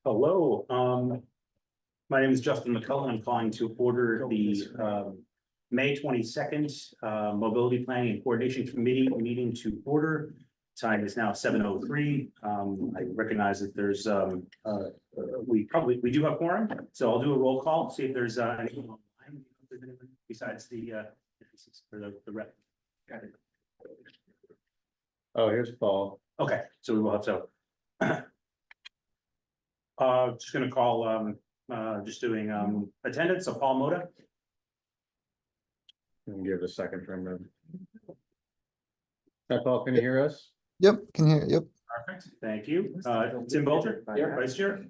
Hello, my name is Justin McCullough. I'm calling to order the May 22nd Mobility Planning and Coordination Committee meeting to order. Time is now 7:03. I recognize that there's we do have quorum, so I'll do a roll call, see if there's anyone online besides the rep. Got it. Oh, here's Paul. Okay, so we will have just gonna call, just doing, attendance, so Paul Moda. And give a second from him. Hi, Paul, can you hear us? Yep, can hear, yep. Perfect, thank you. Tim Bolger, here, Vice Chair.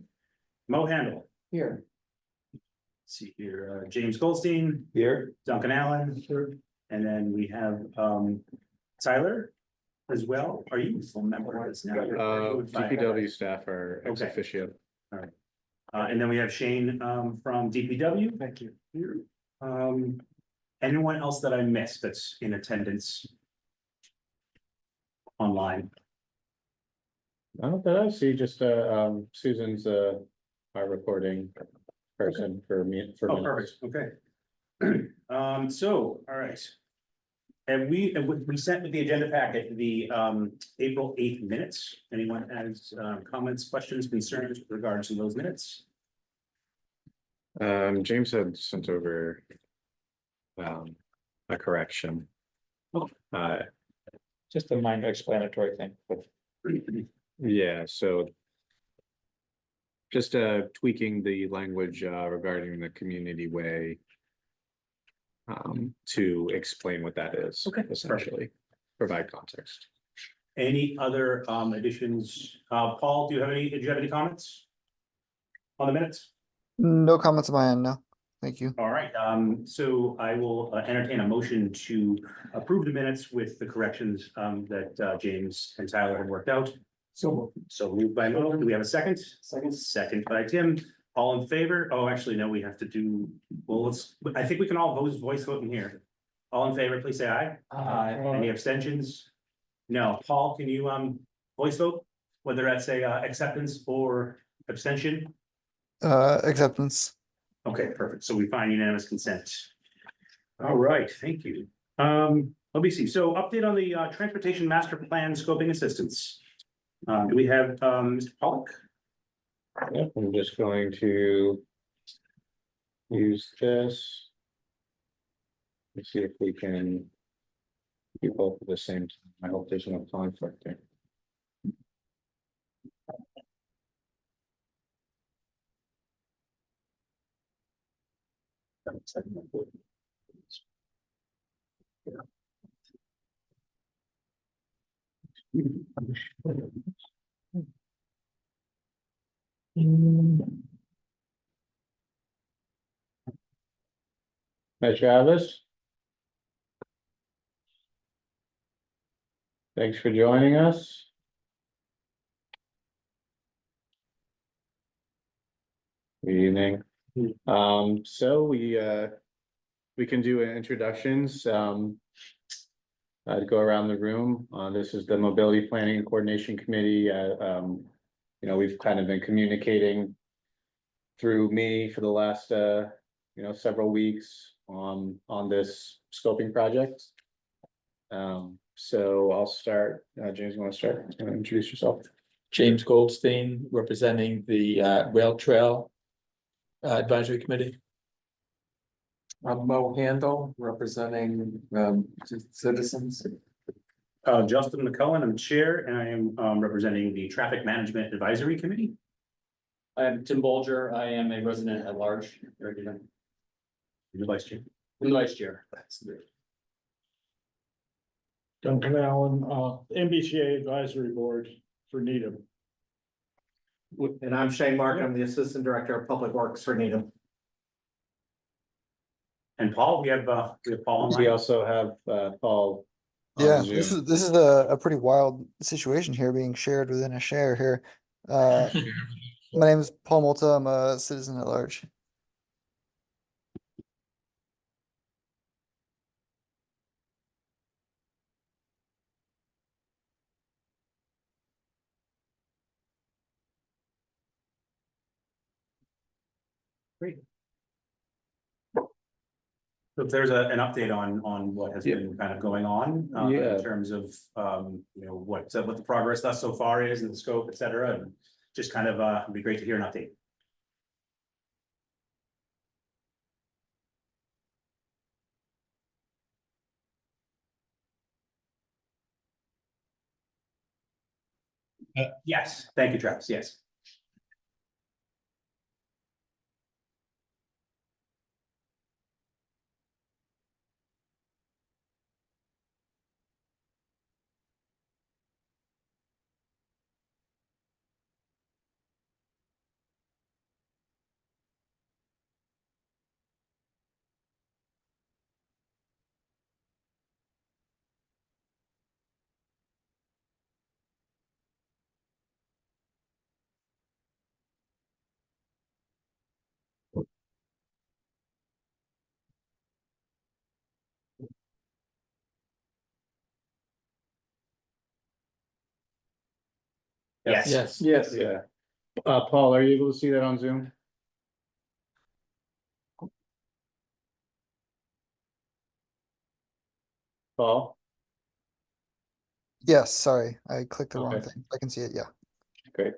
Mo Handle. Here. Let's see here, James Goldstein, Here. Duncan Allen, and then we have, Tyler as well. Are you a full member of this now? DPW staff are ex Okay. officio. And then we have Shane, from DPW. Thank you. Anyone else that I missed that's in attendance online? Not that I see, just Susan's our recording person for me. For Oh, minutes. perfect, okay. So, all right. And we sent with the agenda packet, the April 8th minutes. Anyone has comments, questions, concerns with regards to those minutes? James had sent over a correction. Oh. Just a minor explanatory thing, but Yeah, so just tweaking the language regarding the community way to explain what that is. Okay, Essentially, provide context. Any other additions? Paul, did you have any comments on the minutes? No comments on my end, no. Thank you. All right, so I will entertain a motion to approve the minutes with the corrections that James and Tyler have worked out. So moved by Mo, do we have a second? Second by Tim, all in favor? Oh, actually, no, we have to do, well, I think we can all voice vote in here. All in favor, please say aye. Any abstentions? No, Paul, can you voice vote, whether that's a acceptance or abstention? Acceptance. Okay, perfect. So we find unanimous consent. All right, thank you. Let me see. So update on the transportation master plan scoping assistance. Do we have Mr. Pollock? Yep, I'm just going to use this. Let's see if we can do both at the same time. I hope there's no conflict there. Hi, Travis. Thanks for joining us. Good evening. So we can do introductions. I'd go around the room. This is the Mobility Planning and Coordination Committee. You know, we've kind of been communicating through me for the last several weeks on this scoping project. So I'll start. James, you want to start? Introduce yourself. James Goldstein representing the Rail Trail Advisory Committee. I'm Mo Handle, representing citizens. Justin McCullough, I'm chair, and I am representing the Traffic Management Advisory Committee. I'm Tim Bolger. I am a resident at large. You're vice chair. I'm the vice chair. Duncan Allen, MBTA Advisory Board for Needham. And I'm Shane Mark, I'm the Assistant Director of Public Works for Needham. And Paul, we have Paul We online. also have Paul. on Yeah, Zoom. this is a pretty wild situation here being shared within a share here. My name is Paul Molta. I'm a citizen at large. Great. So if there's an update on what has Yeah. been kind of going on, Yeah. in terms of, you know, what the progress thus so far is and the scope, et cetera, and just kind of, it'd be great to hear an update. Yes, thank you, Travis, yes. Yes. Yes. Yeah. Paul, are you able to see that on Zoom? Paul? Yes, sorry, I clicked the wrong Okay. thing. I can see it, yeah. Great.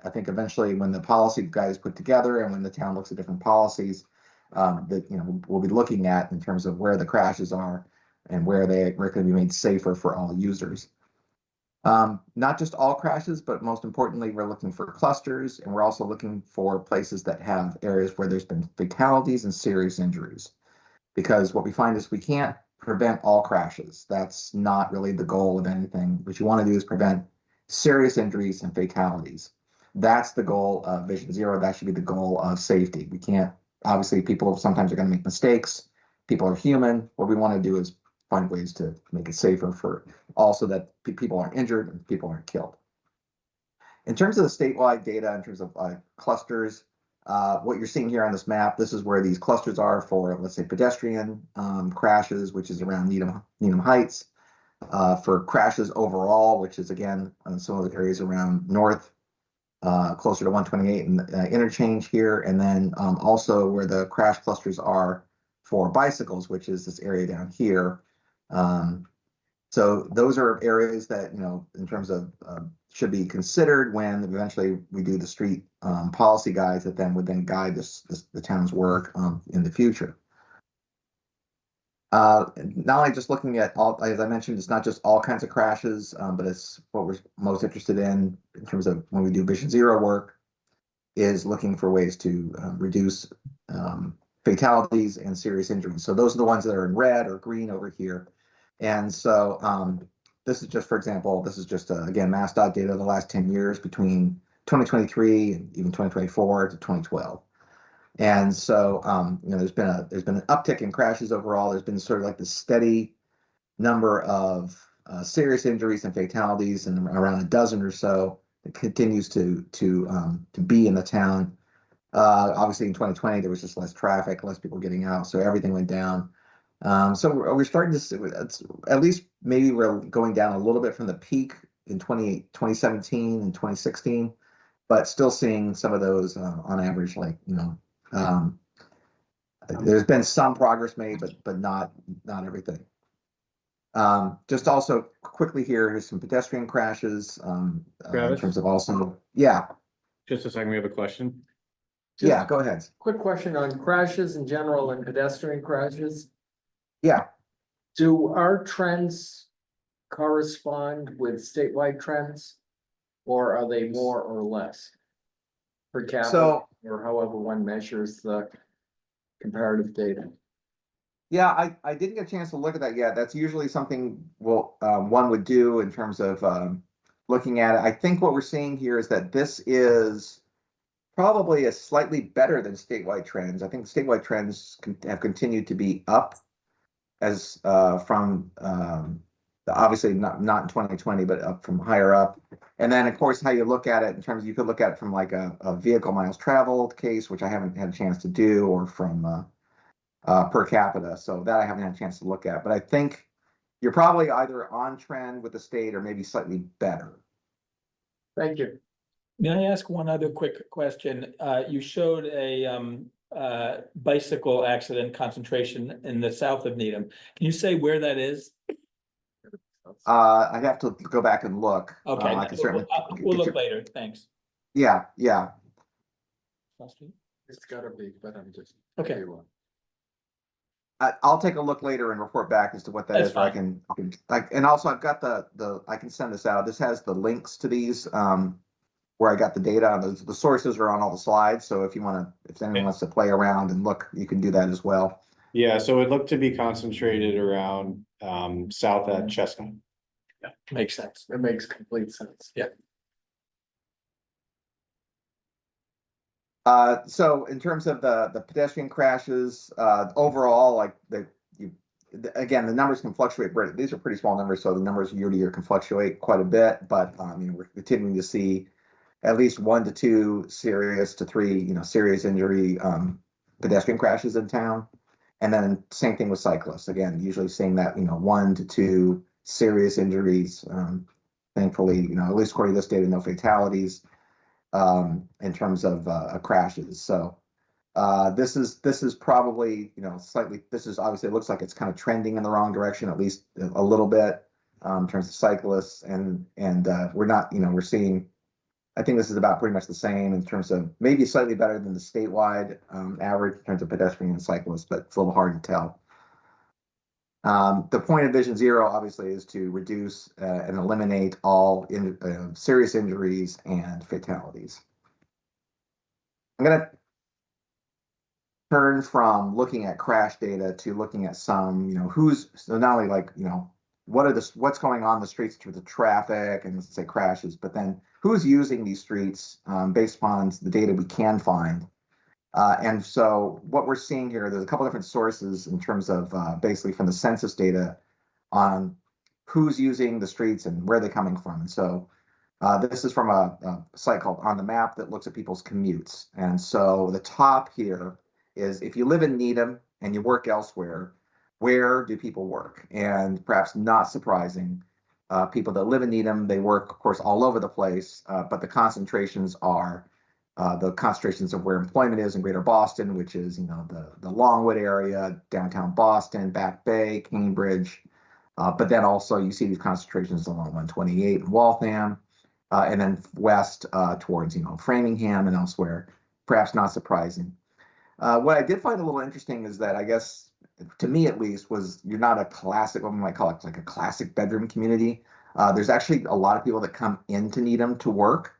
I think eventually when the policy guys put together and when the town looks at different policies, that, you know, we'll be looking at in terms of where the crashes are and where they can be made safer for all users. Not just all crashes, but most importantly, we're looking for clusters, and we're also looking for places that have areas where there's been fatalities and serious injuries. Because what we find is we can't prevent all crashes. That's not really the goal of anything. What you want to do is prevent serious injuries and fatalities. That's the goal of Vision Zero. That should be the goal of safety. We can't, obviously, people sometimes are going to make mistakes. People are human. What we want to do is find ways to make it safer for also that people aren't injured and people aren't killed. In terms of the statewide data, in terms of clusters, what you're seeing here on this map, this is where these clusters are for, let's say, pedestrian crashes, which is around Needham Heights, for crashes overall, which is again some of the areas around north, closer to 128 and interchange here, and then also where the crash clusters are for bicycles, which is this area down here. So those are areas that, you know, in terms of should be considered when eventually we do the street policy guides that then would then guide the town's work in the future. Not only just looking at all, as I mentioned, it's not just all kinds of crashes, but it's what we're most interested in terms of when we do Vision Zero work, is looking for ways to reduce fatalities and serious injuries. So those are the ones that are in red or green over here. And so this is just, for example, this is just, again, MassDOT data of the last 10 years between 2023 and even 2024 to 2012. And so, you know, there's been an uptick in crashes overall. There's been sort of like this steady number of serious injuries and fatalities, and around a dozen or so that continues to be in the town. Obviously, in 2020, there was just less traffic, less people getting out, so everything went down. So we're starting to see, at least maybe we're going down a little bit from the peak in 2017 and 2016, but still seeing some of those on average, like, you know, there's been some progress made, but not everything. Just also quickly here's some pedestrian crashes in terms of also, yeah. Just a second, we have a question. Yeah, go ahead. Quick question on crashes in general and pedestrian crashes. Yeah. Do our trends correspond with statewide trends? Or are they more or less per capita, or however one measures the comparative data? Yeah, I didn't get a chance to look at that yet. That's usually something one would do in terms of looking at it. I think what we're seeing here is that this is probably a slightly better than statewide trends. I think statewide trends have continued to be up as from obviously not in 2020, but up from higher up. And then, of course, how you look at it in terms of, you could look at it from like a vehicle miles traveled case, which I haven't had a chance to do, or from per capita. So that I haven't had a chance to look at. But I think you're probably either on trend with the state or maybe slightly better. Thank you. May I ask one other quick question? You showed a bicycle accident concentration in the south of Needham. Can you say where that is? I'd have to go back and look. Okay, I can certainly we'll look later. Thanks. Yeah. It's gotta be, but I'm just. Okay. I'll take a look later and report back as to what that That's is. fine. And also I've got I can send this out. This has the links to these where I got the data. The sources are on all the slides. So if anyone wants to play around and look, you can do that as well. Yeah, so it looked to be concentrated around south at Chestnut. Yeah, makes sense. It makes complete sense. Yeah. So in terms of the pedestrian crashes, overall, like again, the numbers can fluctuate. These are pretty small numbers, so the numbers year to year can fluctuate quite a bit. But you know, we're continuing to see at least 1 to 2 serious to 3, serious injury pedestrian crashes in town. And then same thing with cyclists. Again, usually seeing that 1 to 2 serious injuries. Thankfully, at least according to this data, no fatalities in terms of crashes. So this is probably slightly. This is obviously, it looks like it's kind of trending in the wrong direction, at least a little bit in terms of cyclists. And we're not we're seeing I think this is about pretty much the same in terms of maybe slightly better than the statewide average in terms of pedestrian and cyclists, but it's a little hard to tell. The point of Vision Zero obviously is to reduce and eliminate all serious injuries and fatalities. I'm going to turn from looking at crash data to looking at some, so not only like, what's going on in the streets through the traffic and let's say crashes, but then who's using these streets based upon the data we can find. And so what we're seeing here, there's a couple different sources in terms of basically from the census data on who's using the streets and where they're coming from. And so this is from a site called On the Map that looks at people's commutes. And so the top here is if you live in Needham and you work elsewhere, where do people work? And perhaps not surprising, people that live in Needham, they work, of course, all over the place, but the concentrations are the concentrations of where employment is in Greater Boston, which is, the Longwood area, downtown Boston, Back Bay, Cambridge. But then also you see these concentrations along 128 in Waltham, and then west towards, Framingham and elsewhere, perhaps not surprising. What I did find a little interesting is that I guess, to me at least, was you're not a classic, what we might call it like a classic bedroom community. There's actually a lot of people that come into Needham to work.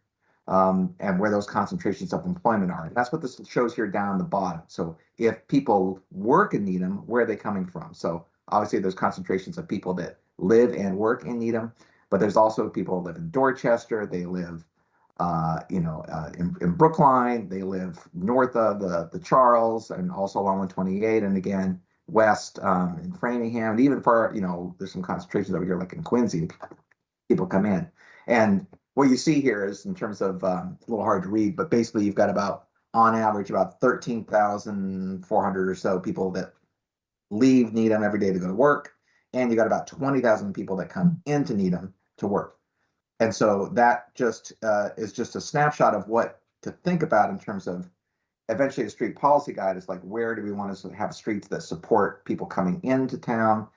And where those concentrations of employment are. And that's what this shows here down the bottom. So if people work in Needham, where are they coming from? So obviously there's concentrations of people that live and work in Needham, but there's also people who live in Dorchester, they live in Brookline, they live north of the Charles and also along 128, and again, west in Framingham, and even for, there's some concentrations over here like in Quincy, people come in. And what you see here is in terms of a little hard to read, but basically you've got on average, about 13,400 or so people that leave Needham every day to go to work. And you got about 20,000 people that come into Needham to work. And so that just is just a snapshot of what to think about in terms of eventually a street policy guide is like, where do we want to have streets that support people coming into town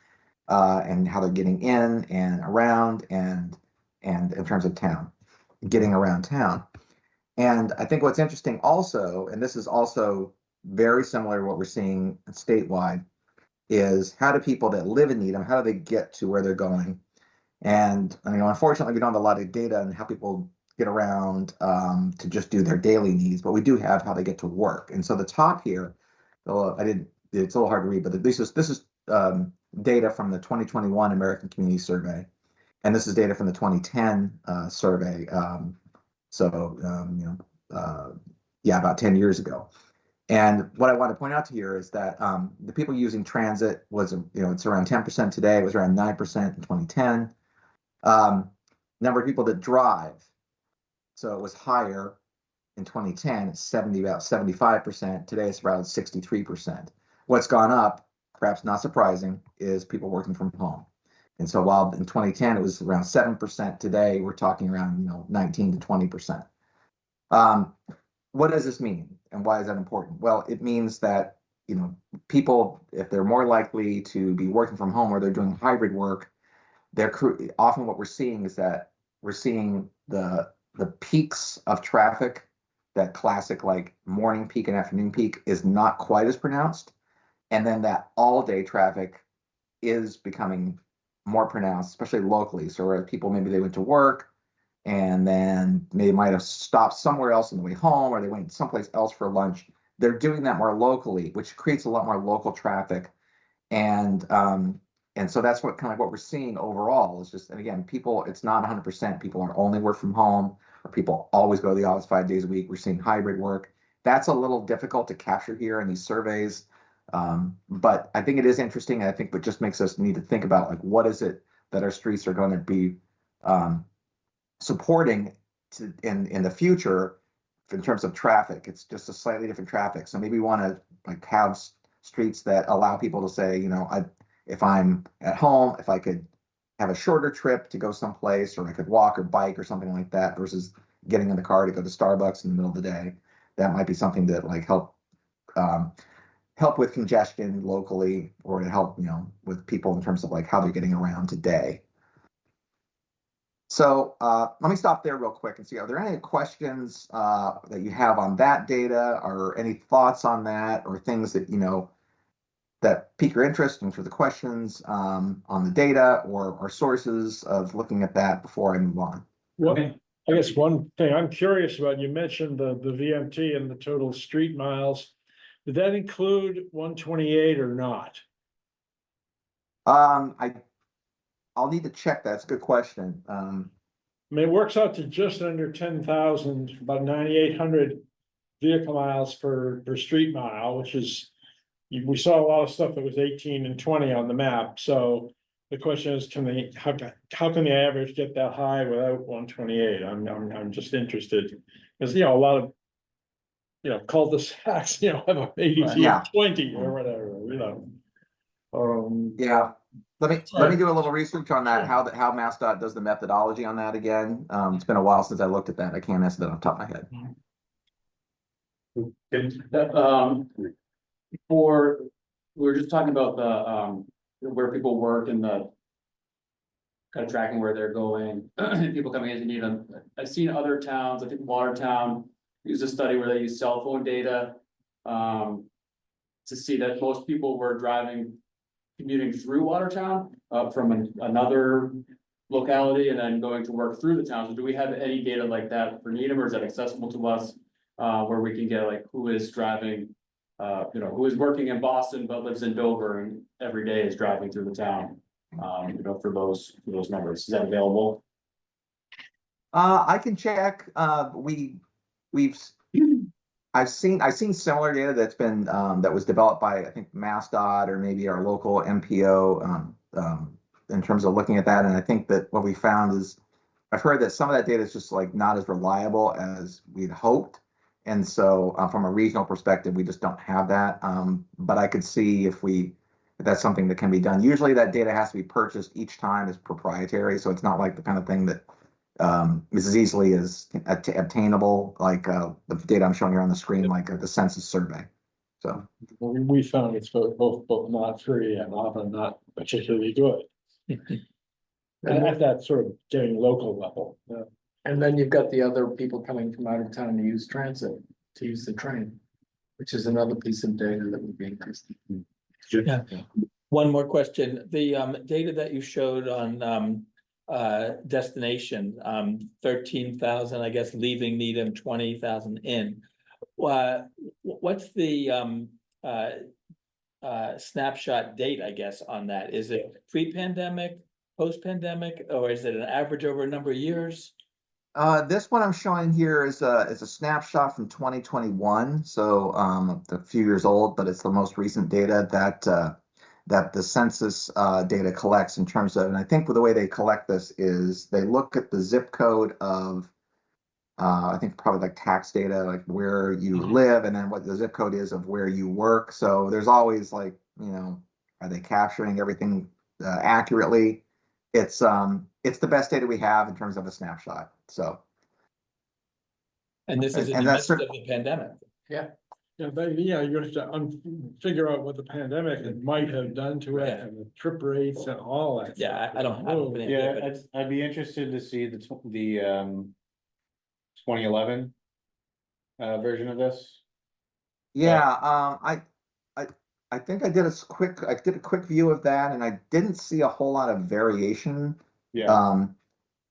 and how they're getting in and around and in terms of town, getting around town. And I think what's interesting also, and this is also very similar to what we're seeing statewide, is how do people that live in Needham, how do they get to where they're going? And unfortunately, we don't have a lot of data on how people get around to just do their daily needs, but we do have how they get to work. And so the top here, it's a little hard to read, but this is data from the 2021 American Community Survey. And this is data from the 2010 survey. About 10 years ago. And what I want to point out to here is that the people using transit was, it's around 10% today. It was around 9% in 2010. Number of people that drive. So it was higher in 2010, it's about 75%. Today it's around 63%. What's gone up, perhaps not surprising, is people working from home. And so while in 2010 it was around 7%, today we're talking around 19 to 20%. What does this mean, and why is that important? Well, it means that people, if they're more likely to be working from home or they're doing hybrid work, often what we're seeing is that we're seeing the peaks of traffic, that classic like morning peak and afternoon peak, is not quite as pronounced, and then that all-day traffic is becoming more pronounced, especially locally. So where people, maybe they went to work and then they might have stopped somewhere else on the way home, or they went someplace else for lunch. They're doing that more locally, which creates a lot more local traffic. And so that's what kind of what we're seeing overall is just, and again, people, it's not 100%. People are only work from home, or people always go to the office 5 days a week. We're seeing hybrid work. That's a little difficult to capture here in these surveys. But I think it is interesting, and I think what just makes us need to think about, like, what is it that our streets are going to be supporting in the future in terms of traffic. It's just a slightly different traffic. So maybe we want to like have streets that allow people to say, if I'm at home, if I could have a shorter trip to go someplace, or I could walk or bike or something like that, versus getting in the car to go to Starbucks in the middle of the day. That might be something that like help with congestion locally, or to help, with people in terms of like how they're getting around today. So let me stop there real quick and see, are there any questions that you have on that data, or any thoughts on that, or things that, that pique your interest and for the questions on the data or sources of looking at that before I move on? Well, I guess one thing I'm curious about, you mentioned the VMT and the total street miles. Did that include 128 or not? I'll need to check. That's a good question. I mean, it works out to just under 10,000, about 9,800 vehicle miles per street mile, which is, we saw a lot of stuff that was 18 and 20 on the map. So the question is, how can the average get that high without 128? I'm just interested, because, a lot of, cul-de-sacs, have a 80 Yeah. 20 or whatever, Yeah. Let me do a little research on that, how MassDOT does the methodology on that again. It's been a while since I looked at that. I can't answer that off the top of my head. We were just talking about where people work and the kind of tracking where they're going, people coming in to need them. I've seen other towns, I think Watertown used a study where they use cell phone data to see that most people were commuting through Watertown from another locality and then going to work through the town. So do we have any data like that for Needham, or is that accessible to us where we can get like who is driving, who is working in Boston but lives in Dover and every day is driving through the town, for those numbers? Is that available? I can check. I've seen similar data that's been that was developed by, I think, MassDOT or maybe our local MPO in terms of looking at that. And I think that what we found is, I've heard that some of that data is just like not as reliable as we'd hoped. And so from a regional perspective, we just don't have that. But I could see if that's something that can be done. Usually that data has to be purchased each time as proprietary. So it's not like the kind of thing that is as easily as obtainable, like the data I'm showing here on the screen, like the census survey. So we found it's both not free and often not particularly good. And at that sort of getting local level. And then you've got the other people coming from out of town to use transit, to use the train, which is another piece of data that would be interesting. Yeah. One more question. The data that you showed on destination, 13,000, I guess, leaving Needham, 20,000 in. What's the snapshot date, I guess, on that? Is it pre-pandemic, post-pandemic, or is it an average over a number of years? This one I'm showing here is a snapshot from 2021, so a few years old, but it's the most recent data that the census data collects in terms of, and I think the way they collect this is they look at the zip code of, I think probably like tax data, like where you live, and then what the zip code is of where you work. So there's always like, are they capturing everything accurately? It's the best data we have in terms of a snapshot. So. And this is in the midst of the pandemic. Yeah. Yeah, but you have to figure out what the pandemic might have done to it, and the trip rates and all that. Yeah, I don't have an idea, Yeah, but I'd be interested to see the 2011 version of this. Yeah, I think I did a quick view of that, and I didn't see a whole lot of variation. Yeah.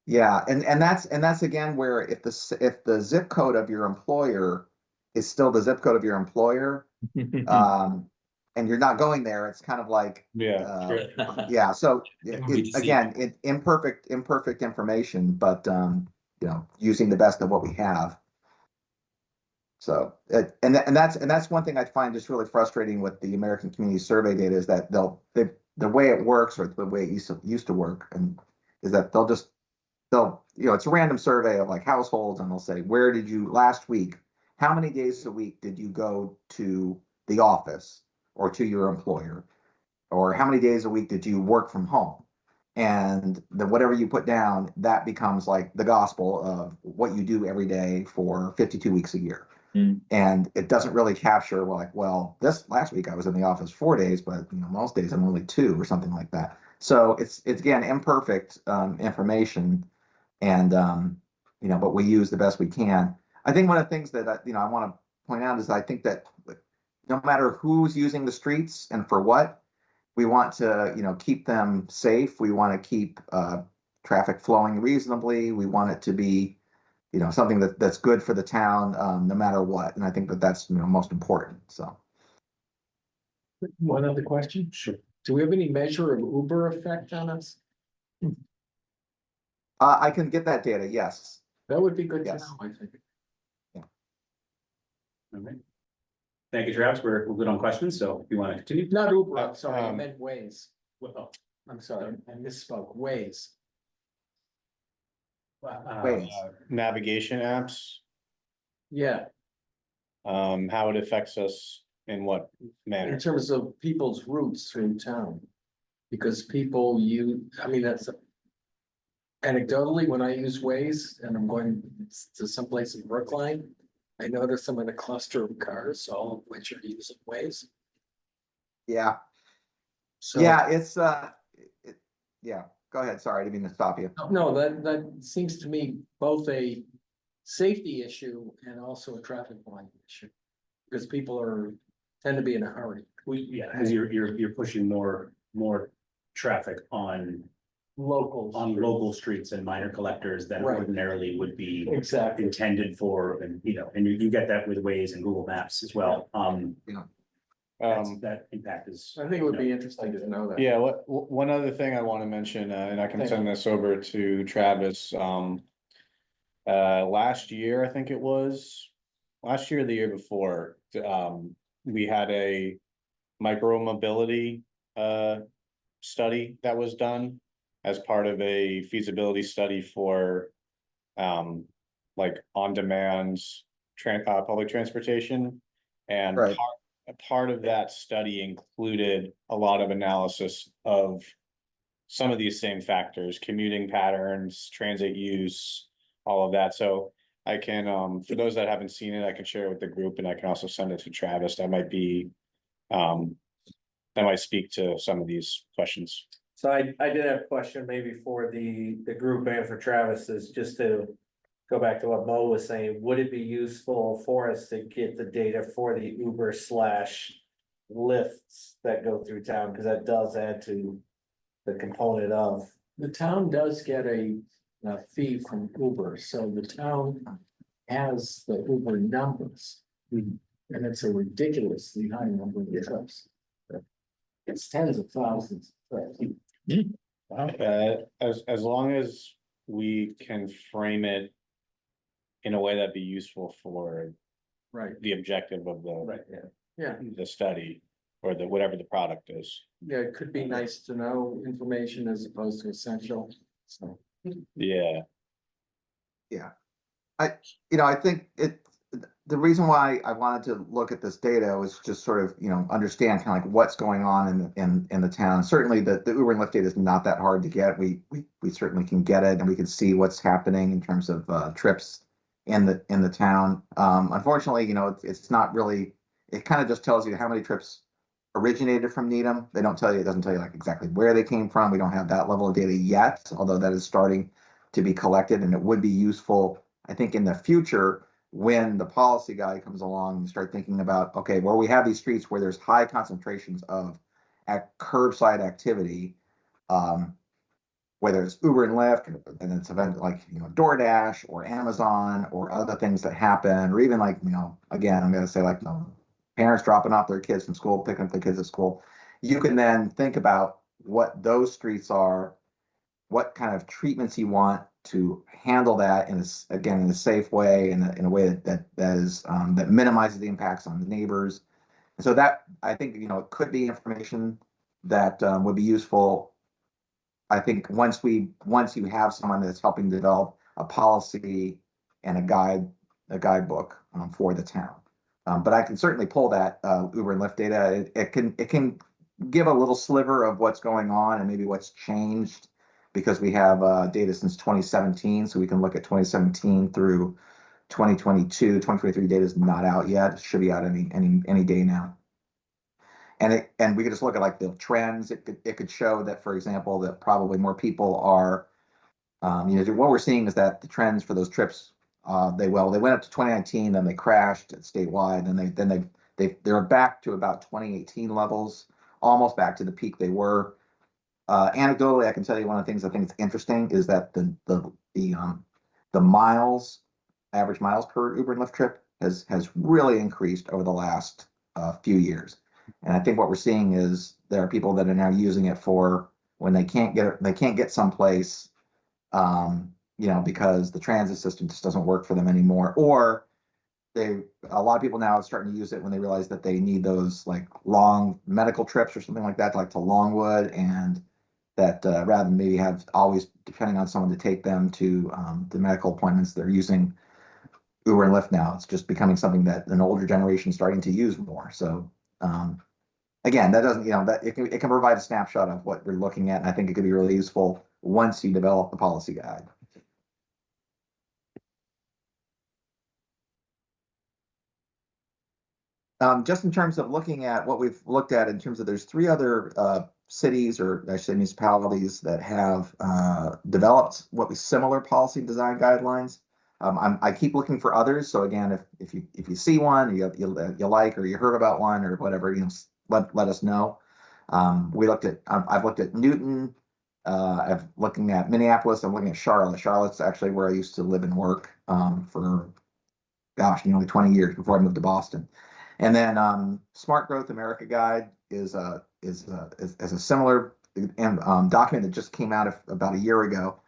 Yeah, and that's again where if the zip code of your employer is still the zip code of your employer, and you're not going there, it's kind of like, yeah. So again, imperfect information, but using the best of what we have. So and that's one thing I find just really frustrating with the American Community Survey data is that the way it works, or the way it used to work, and is that they'll it's a random survey of like households, and they'll say, where did you last week? How many days a week did you go to the office or to your employer? Or how many days a week did you work from home? And whatever you put down, that becomes like the gospel of what you do every day for 52 weeks a year. And it doesn't really capture this last week I was in the office 4 days, but most days I'm only 2 or something like that. So it's again imperfect information. And, you know, but we use the best we can. I think one of the things that, I want to point out is I think that no matter who's using the streets and for what, we want to, keep them safe. We want to keep traffic flowing reasonably. We want it to be, something that's good for the town, no matter what. And I think that that's, most important. So. One other question? Sure. Do we have any measure of Uber effect on us? I can get that data. Yes. That would be good to Yes. know, I think. All right. Thank you, Travis. We're good on questions, so if you want to continue. Not Uber, I'm sorry, I meant Waze. Well, I'm sorry, I misspoke, Waze. Waze. Navigation apps, Yeah, how it affects us in what in manner? terms of people's routes through town. Because people that's anecdotally, when I use Waze and I'm going to someplace in Brookline, I notice I'm in a cluster of cars, all of which are using Waze. Yeah. So. Yeah. It's yeah. Go ahead. Sorry, I didn't mean to stop you. No, that seems to me both a safety issue and also a traffic volume issue. Because people tend to be in a hurry. As you're pushing more traffic on local streets and minor collectors that Right. ordinarily would be Exactly. intended for, and you get that with Waze and Google Maps as well. That impact is. I think it would be interesting to know that. Yeah, one other thing I want to mention, and I can send this over to Travis, last year, I think it was, last year or the year before, we had a micro mobility study that was done as part of a feasibility study for like on-demand public transportation. And Right. part of that study included a lot of analysis of some of these same factors, commuting patterns, transit use, all of that. So I can, for those that haven't seen it, I can share it with the group, and I can also send it to Travis. That might be, that might speak to some of these questions. So I did have a question maybe for the group and for Travis, is just to go back to what Mo was saying, would it be useful for us to get the data for the Uber / lifts that go through town? Because that does add to the component of. The town does get a fee from Uber, so the town has the Uber numbers. And it's a ridiculously high number of trips. It's tens of thousands. As long as we can frame it in a way that'd be useful for Right, the objective of yeah, the study or whatever the product is. yeah, it could be nice to know information as opposed to essential, so. Yeah, I think the reason why I wanted to look at this data was just sort of, understand kind of like what's going on in the town. Certainly the Uber and Lyft data is not that hard to get. We certainly can get it, and we can see what's happening in terms of trips in the town. Unfortunately, it's not really, it kind of just tells you how many trips originated from Needham. It doesn't tell you like exactly where they came from. We don't have that level of data yet, although that is starting to be collected, and it would be useful, I think, in the future when the policy guy comes along and start thinking about, okay, well, we have these streets where there's high concentrations of curbside activity, whether it's Uber and Lyft, and it's event like, DoorDash or Amazon or other things that happen, or even like, again, I'm going to say like, parents dropping off their kids from school, picking up their kids at school. You can then think about what those streets are, what kind of treatments you want to handle that in a safe way, in a way that is that minimizes the impacts on the neighbors. And so that, I think, it could be information that would be useful. I think once you have someone that's helping develop a policy and a guidebook for the town. But I can certainly pull that Uber and Lyft data. It can give a little sliver of what's going on and maybe what's changed, because we have data since 2017, so we can look at 2017 through 2022. 2023 data is not out yet. It should be out any day now. And we could just look at like the trends. It could show that, for example, that probably more people are What we're seeing is that the trends for those trips, they went up to 2019, then they crashed statewide, and they're back to about 2018 levels, almost back to the peak they were. Anecdotally, I can tell you one of the things I think is interesting is that the miles, average miles per Uber and Lyft trip has really increased over the last few years. And I think what we're seeing is there are people that are now using it for when they can't get someplace, because the transit system just doesn't work for them anymore, or a lot of people now are starting to use it when they realize that they need those like long medical trips or something like that, like to Longwood, and that rather than maybe have always depending on someone to take them to the medical appointments, they're using Uber and Lyft now. It's just becoming something that an older generation is starting to use more. So again, that doesn't, that it can provide a snapshot of what we're looking at, and I think it could be really useful once you develop the policy guide. Just in terms of looking at what we've looked at in terms of there's 3 other cities, or I should say municipalities, that have developed what was similar policy design guidelines. I keep looking for others. So again, if you see one you like, or you heard about one or whatever, let us know. I've looked at Newton. I'm looking at Minneapolis. I'm looking at Charlotte. Charlotte's actually where I used to live and work for, nearly 20 years before I moved to Boston. And then Smart Growth America Guide is a similar document that just came out about a year ago.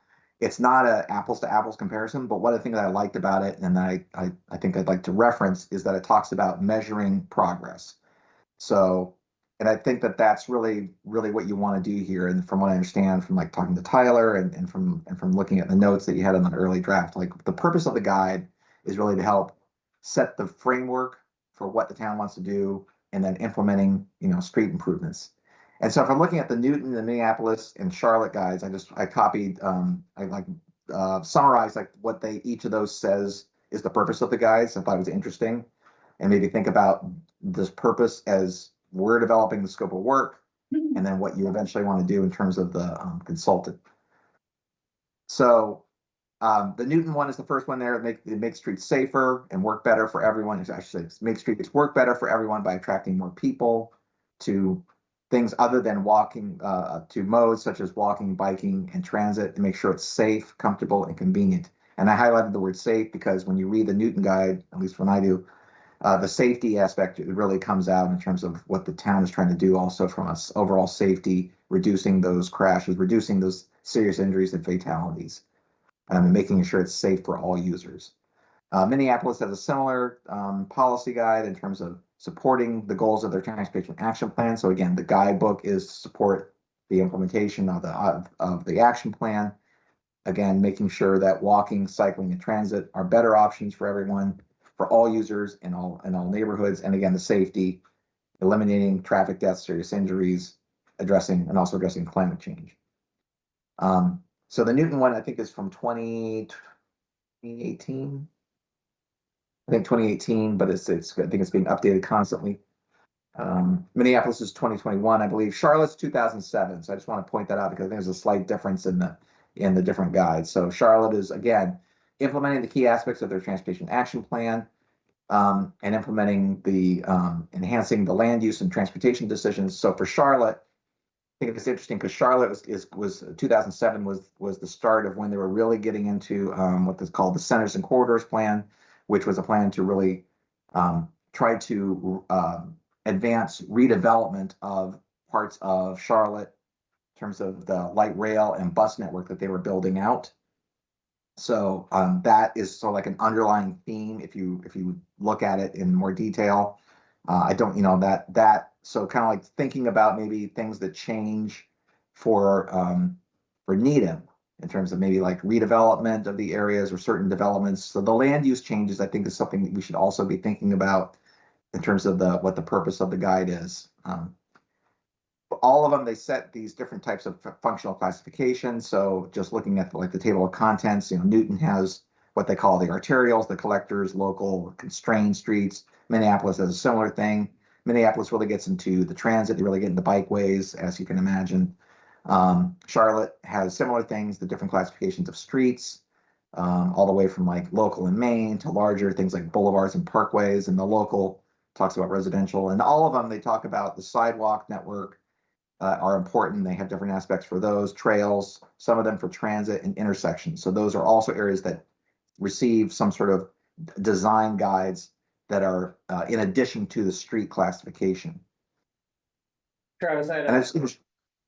It's not an apples to apples comparison, but one of the things that I liked about it, and I think I'd like to reference, is that it talks about measuring progress. So, and I think that that's really what you want to do here. And from what I understand from like talking to Tyler and from looking at the notes that you had on the early draft, like the purpose of the guide is really to help set the framework for what the town wants to do, and then implementing, street improvements. And so if I'm looking at the Newton, the Minneapolis, and Charlotte guides, I copied, summarized like what each of those says is the purpose of the guides. I thought it was interesting, and maybe think about this purpose as we're developing the scope of work, and then what you eventually want to do in terms of the consultant. So the Newton one is the first one there. It makes streets safer and work better for everyone. It's actually make streets work better for everyone by attracting more people to things other than walking, to modes such as walking, biking, and transit, to make sure it's safe, comfortable, and convenient. And I highlighted the word safe because when you read the Newton guide, at least when I do, the safety aspect, it really comes out in terms of what the town is trying to do also from us overall safety, reducing those crashes, reducing those serious injuries and fatalities, and making sure it's safe for all users. Minneapolis has a similar policy guide in terms of supporting the goals of their transportation action plan. So again, the guidebook is to support the implementation of the action plan. Again, making sure that walking, cycling, and transit are better options for everyone, for all users in all neighborhoods. And again, the safety, eliminating traffic deaths, serious injuries, addressing climate change. So the Newton one, I think, is from 2018. I think 2018, but I think it's being updated constantly. Minneapolis is 2021, I believe. Charlotte's 2007. So I just want to point that out because I think there's a slight difference in the different guides. So Charlotte is, again, implementing the key aspects of their transportation action plan, and implementing enhancing the land use and transportation decisions. So for Charlotte, I think it's interesting because Charlotte was 2007 was the start of when they were really getting into what is called the Centers and Corridors Plan, which was a plan to really try to advance redevelopment of parts of Charlotte in terms of the light rail and bus network that they were building out. So that is sort of like an underlying theme if you look at it in more detail. So kind of like thinking about maybe things that change for Needham in terms of maybe like redevelopment of the areas or certain developments. So the land use changes, I think, is something that we should also be thinking about in terms of what the purpose of the guide is. All of them, they set these different types of functional classifications. So just looking at the table of contents, Newton has what they call the arterials, the collectors, local, constrained streets. Minneapolis has a similar thing. Minneapolis really gets into the transit. They really get into bikeways, as you can imagine. Charlotte has similar things, the different classifications of streets, all the way from like local in Maine to larger things like boulevards and parkways, and the local talks about residential, and all of them, they talk about the sidewalk network are important. They have different aspects for those trails, some of them for transit and intersections. So those are also areas that receive some sort of design guides that are in addition to the street classification. Travis, I And had it's,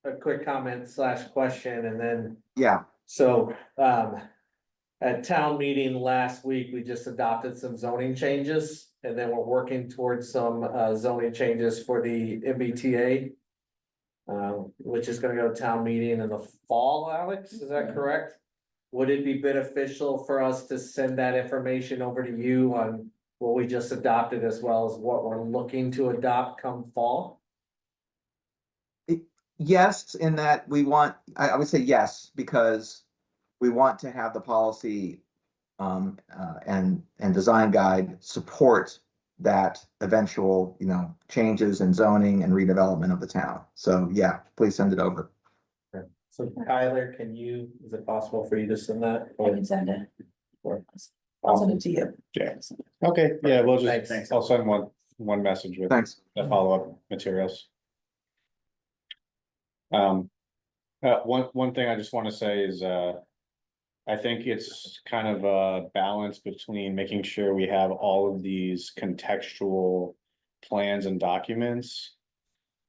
a quick comment / question, and then, yeah, so, at town meeting last week, we just adopted some zoning changes, and then we're working towards some, zoning changes for the MBTA. Which is gonna go to town meeting in the fall, Alex, is that correct? Would it be beneficial for us to send that information over to you on what we just adopted as well as what we're looking to adopt come fall? yes, in that we want, I would say yes, because we want to have the policy and design guide support that eventual, changes in zoning and redevelopment of the town. So yeah, please send it over. So Tyler, is it possible for you to send that? I can send it. Or- I'll send it to you. Yeah. Okay, yeah, we'll just, Thanks. I'll send one message with Thanks. the follow-up materials. One thing I just want to say is, I think it's kind of a balance between making sure we have all of these contextual plans and documents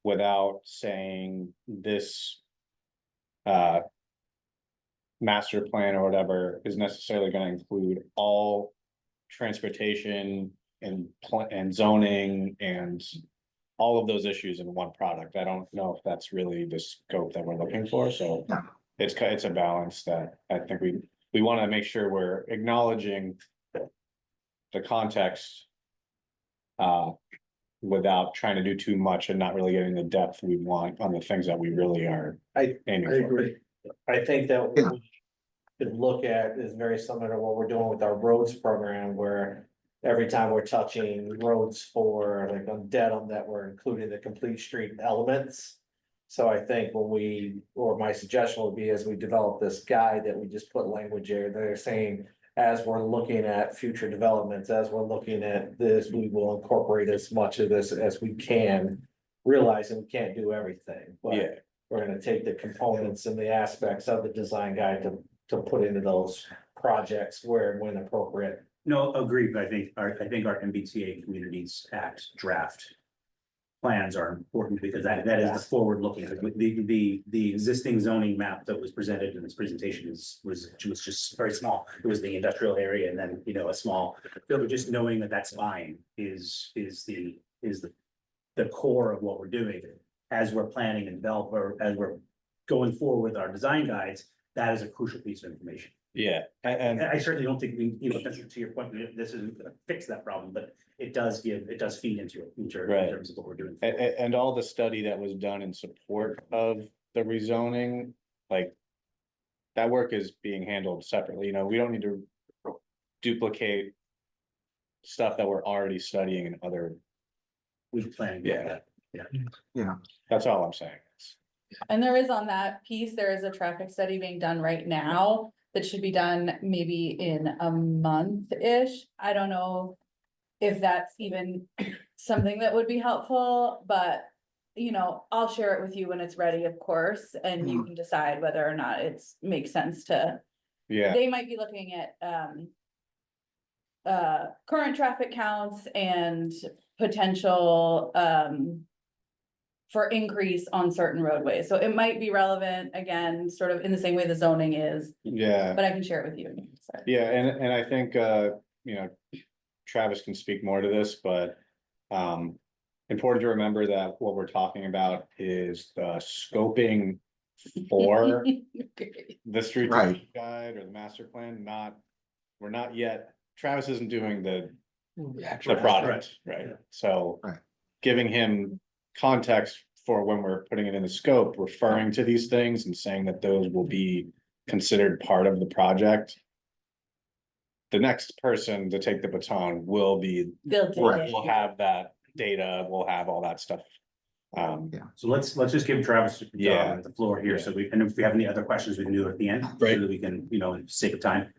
without saying this master plan or whatever is necessarily going to include all transportation and zoning and all of those issues in one product. I don't know if that's really the scope that we're looking for, so Yeah. it's a balance that I think we want to make sure we're acknowledging the context without trying to do too much and not really getting the depth we want on the things that we really are aiming for. I think that Yeah. what we could look at is very similar to what we're doing with our roads program, where every time we're touching roads for like on Dedham, that we're including the complete street elements. So I think my suggestion would be as we develop this guide that we just put language there, they're saying, as we're looking at future developments, as we're looking at this, we will incorporate as much of this as we can. Realizing we can't do everything, Yeah. but we're gonna take the components and the aspects of the design guide to put into those projects where and when appropriate. No, agreed, but I think our MBTA Communities Act draft plans are important because that is the forward looking, the existing zoning map that was presented in this presentation was just very small. It was the industrial area and then, a small, just knowing that that's fine is the core of what we're doing. As we're planning and develop, or as we're going forward with our design guides, that is a crucial piece of information. Yeah, and I certainly don't think we, to your point, this isn't gonna fix that problem, but it does feed into it, in Right. terms of what we're doing. and all the study that was done in support of the rezoning, like. That work is being handled separately, we don't need to duplicate. Stuff that we're already studying in other, We plan. Yeah. Yeah. that's all I'm saying. And there is on that piece, there is a traffic study being done right now that should be done maybe in a month-ish. I don't know if that's even something that would be helpful, but I'll share it with you when it's ready, of course, and you can decide whether or not makes sense to. Yeah, They might be looking at current traffic counts and potential for increase on certain roadways. So it might be relevant, again, sort of in the same way the zoning is, yeah. but I can share it with you. So, Yeah, and I think, Travis can speak more to this, but, important to remember that what we're talking about is the scoping for the strategic Right. guide or the master plan, we're not yet, Travis isn't doing the Actual product, right? So Right. giving him context for when we're putting it in the scope, referring to these things and saying that those will be considered part of the project. The next person to take the baton will be, They'll take Right. it. we'll have that data, we'll have all that stuff So let's just give Travis Yeah. the floor here, so and if we have any other questions, we can do it at the end. Right. So that we can, sake of time.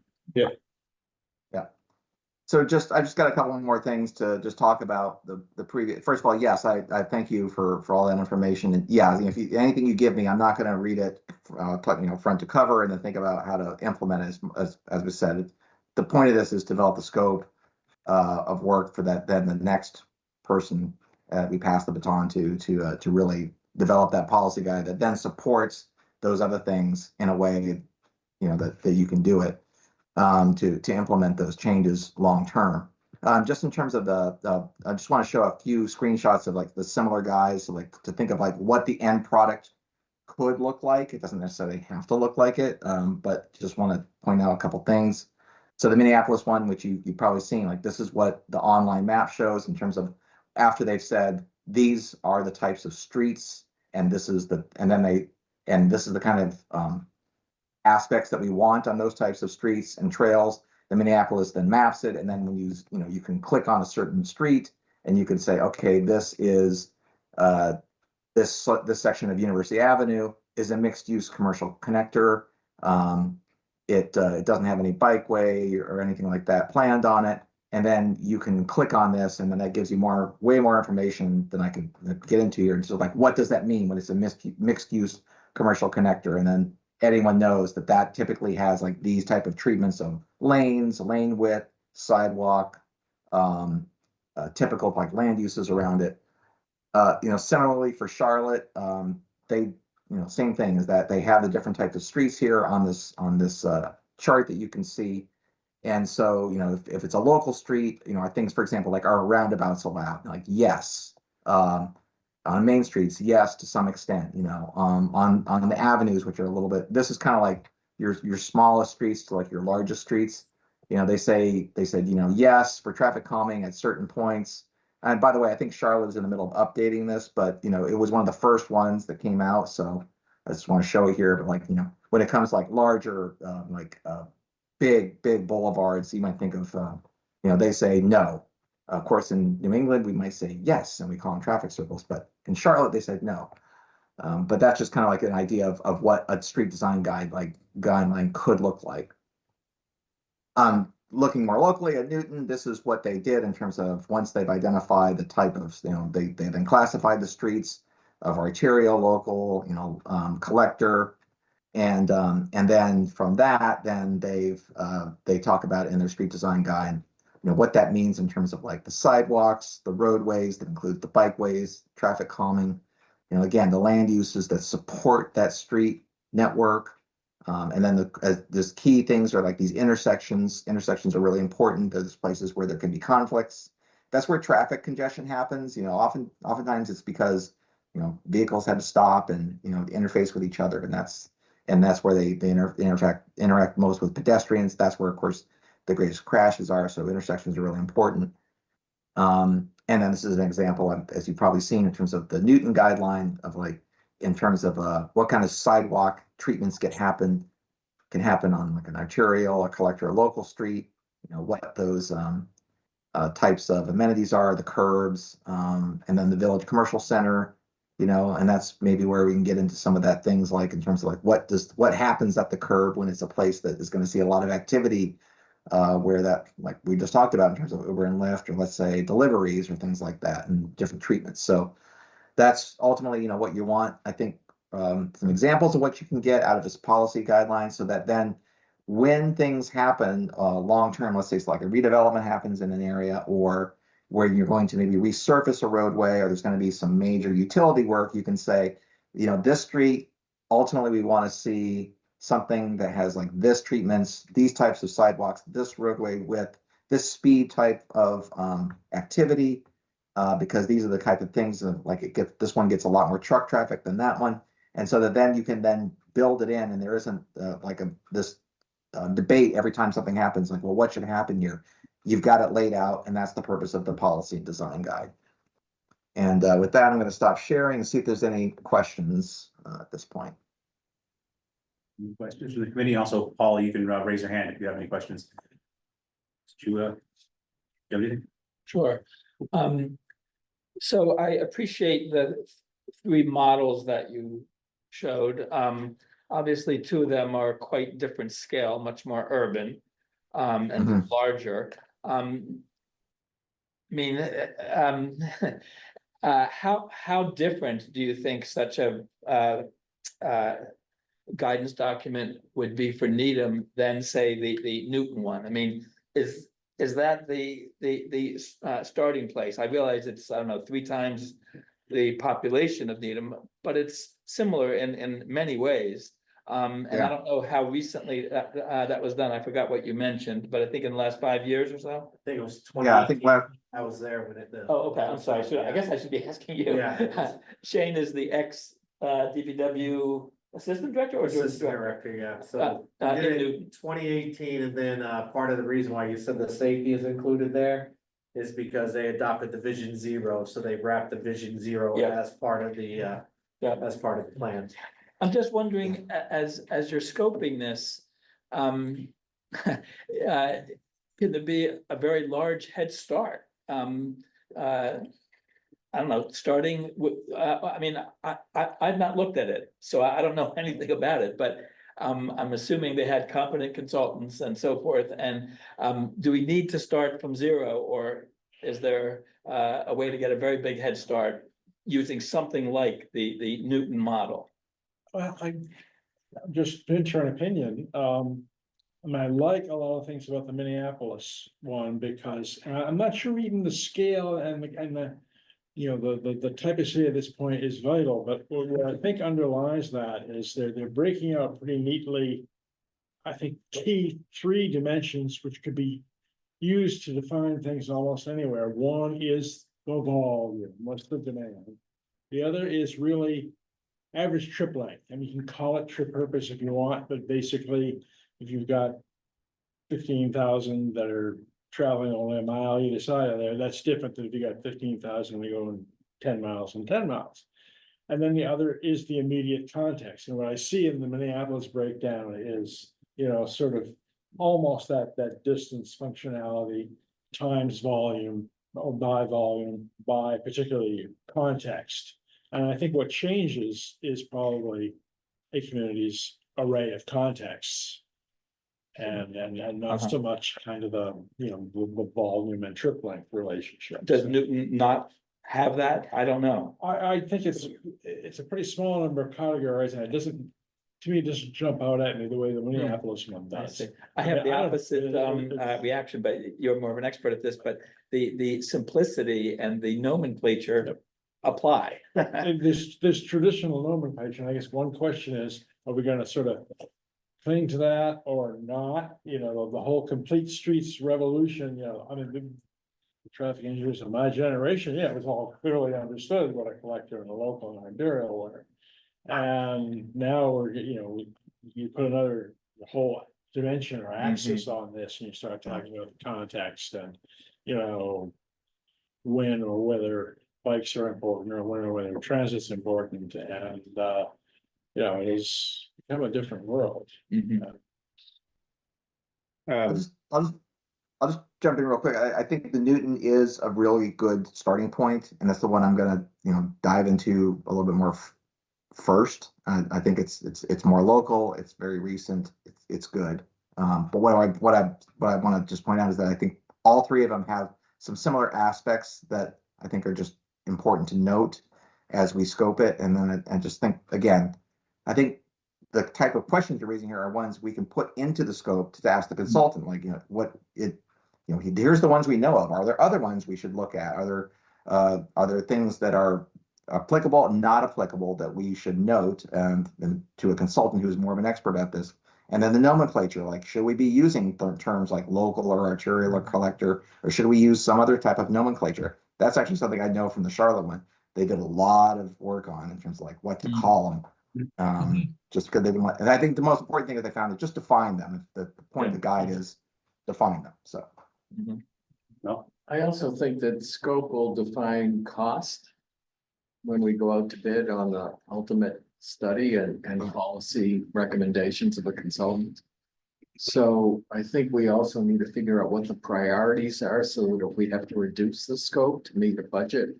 So I just got a couple more things to just talk about the previous, first of all, yes, I thank you for all that information. And yeah, if anything you give me, I'm not gonna read it, front to cover and then think about how to implement it as we said. The point of this is to develop the scope of work for that, then the next person we pass the baton to really develop that policy guide that then supports those other things in a way, that you can do it. To implement those changes long term. Just in terms of I just want to show a few screenshots of like the similar guys, so like to think of like what the end product could look like. It doesn't necessarily have to look like it, but just want to point out a couple things. So the Minneapolis one, which you've probably seen, like this is what the online map shows in terms of after they've said these are the types of streets, and this is the kind of aspects that we want on those types of streets and trails. The Minneapolis then maps it, and then when you can click on a certain street and you can say, okay, this is this section of University Avenue is a mixed-use commercial connector. It doesn't have any bikeway or anything like that planned on it, and then you can click on this, and then that gives you way more information than I could get into here. And so, like, what does that mean when it's a mixed-use commercial connector? And then anyone knows that typically has like these type of treatments of lanes, lane width, sidewalk, typical like land uses around it. Similarly for Charlotte, they, same thing is that they have the different types of streets here on this chart that you can see. And so, if it's a local street, things, for example, like are roundabouts allowed? Like, yes. On main streets, yes, to some extent, on the avenues, which are a little bit, this is kind of like your smallest streets to like your largest streets. They said, yes, for traffic calming at certain points. And by the way, I think Charlotte was in the middle of updating this, but it was one of the first ones that came out. So I just want to show it here. But like, when it comes to like larger, big boulevards, you might think of, they say no. Of course, in New England, we might say yes, and we call them traffic circles, but in Charlotte, they said no. But that's just kind of like an idea of what a street design guideline could look like. Looking more locally at Newton, this is what they did in terms of once they've identified the type of, they then classified the streets of arterial, local, collector, and then from that, then they talk about it in their street design guide. What that means in terms of like the sidewalks, the roadways, that include the bikeways, traffic calming, again, the land uses that support that street network. And then there's key things are like these intersections. Intersections are really important. There's places where there can be conflicts. That's where traffic congestion happens. Oftentimes it's because, vehicles have to stop and, interface with each other. And that's where they interact most with pedestrians. That's where, of course, the greatest crashes are. So intersections are really important. And then this is an example, as you've probably seen, in terms of the Newton guideline of like, in terms of what kind of sidewalk treatments can happen on like an arterial, a collector, a local street, what those types of amenities are, the curbs, and then the village commercial center, and that's maybe where we can get into some of that things like in terms of like what happens at the curb when it's a place that is going to see a lot of activity, where that, like we just talked about in terms of Uber and Lyft, or let's say deliveries or things like that, and different treatments. So that's ultimately, what you want. I think some examples of what you can get out of this policy guideline, so that then when things happen long term, let's say it's like a redevelopment happens in an area, or where you're going to maybe resurface a roadway, or there's going to be some major utility work, you can say, this street, ultimately we want to see something that has like this treatments, these types of sidewalks, this roadway width, this speed type of activity, because these are the type of things that, like, this one gets a lot more truck traffic than that one, and so that then you can then build it in, and there isn't this debate every time something happens, like, well, what should happen here? You've got it laid out, and that's the purpose of the policy design guide. And with that, I'm going to stop sharing and see if there's any questions at this point. Any questions from the committee? Also, Paul, you can raise your hand if you have any questions. Did you have anything? Sure. So I appreciate three models that you showed, obviously two of them are quite different scale, much more urban. And larger, I mean, how different do you think such a, guidance document would be for Needham than say the Newton one? I mean, is that the starting place? I realize it's, I don't know, 3 times the population of Needham, but it's similar in many ways. And I Yeah. don't know how recently that was done. I forgot what you mentioned, but I think in the last 5 years or so. I think it was Yeah, I think 2018. I was there when it. Oh, okay, I'm sorry. So I guess I should be asking you. Yeah. Shane is the ex DPW assistant director or Assistant director? director, yeah, so. in we did it Newton. in 2018, and then part of the reason why you said the safety is included there. Is because they adopted the Vision Zero, so they wrapped the Vision Zero Yeah. as part of the Yeah. as part of the plan. I'm just wondering, as you're scoping this, can there be a very large head start? I don't know, starting with, I mean, I've not looked at it, so I don't know anything about it, but I'm assuming they had competent consultants and so forth, and do we need to start from zero, or is there a way to get a very big head start using something like the Newton model? Well, I just venture an opinion. I mean, I like a lot of things about the Minneapolis one because I'm not sure even the scale and the, you know, the type of city at this point is vital, but what I think underlies that is they're breaking out pretty neatly. I think key 3 dimensions, which could be used to define things almost anywhere. One is the volume, what's the demand? The other is really average trip length, and you can call it trip purpose if you want, but basically, if you've got 15,000 that are traveling only a mile either side of there, that's different than if you got 15,000 we go in 10 miles and 10 miles. And then the other is the immediate context, and what I see in the Minneapolis breakdown is, you know, sort of almost that distance functionality times volume, or by particularly context. And I think what changes is probably a community's array of contexts. And not so much kind of the, you know, the volume and trip length relationship. Does Newton not have that? I don't know. I think it's a pretty small number of categories, and it doesn't, to me, it doesn't jump out at me the way the Minneapolis one I does. see. I have the I don't- opposite it's- reaction, but you're more of an expert at this, but the simplicity and the nomenclature apply. And this traditional nomenclature, and I guess one question is, are we gonna sort of cling to that or not? You know, the whole complete streets revolution, you know, I mean, the traffic engineers of my generation, yeah, it was all clearly understood what a collector and a local and Ontario were. And now we're, you know, you put another whole dimension or axis on this, and you start talking about the context and, you know, when or whether bikes are important or when or whether transit's important, and you know, it is become a different world. I'll just jump in real quick. I think the Newton is a really good starting point, and that's the one I'm gonna, you know, dive into a little bit more first. I think it's more local, it's very recent, it's good. But what I want to just point out is that I think all 3 of them have some similar aspects that I think are just important to note as we scope it. And then I just think, again, I think the type of questions you're raising here are ones we can put into the scope to ask the consultant, like, you know, here's the ones we know of. Are there other ones we should look at? Are there things that are applicable and not applicable that we should note, and to a consultant who's more of an expert at this? And then the nomenclature, like, should we be using terms like local or arterial or collector, or should we use some other type of nomenclature? That's actually something I know from the Charlotte one. They did a lot of work on in terms of like what to call them. Just because they didn't want, and I think the most important thing that they found is just define them. The point of the guide is define them, so. I also think that scope will define cost when we go out to bid on the ultimate study and policy recommendations of a consultant. So I think we also need to figure out what the priorities are, so that if we have to reduce the scope to meet a budget,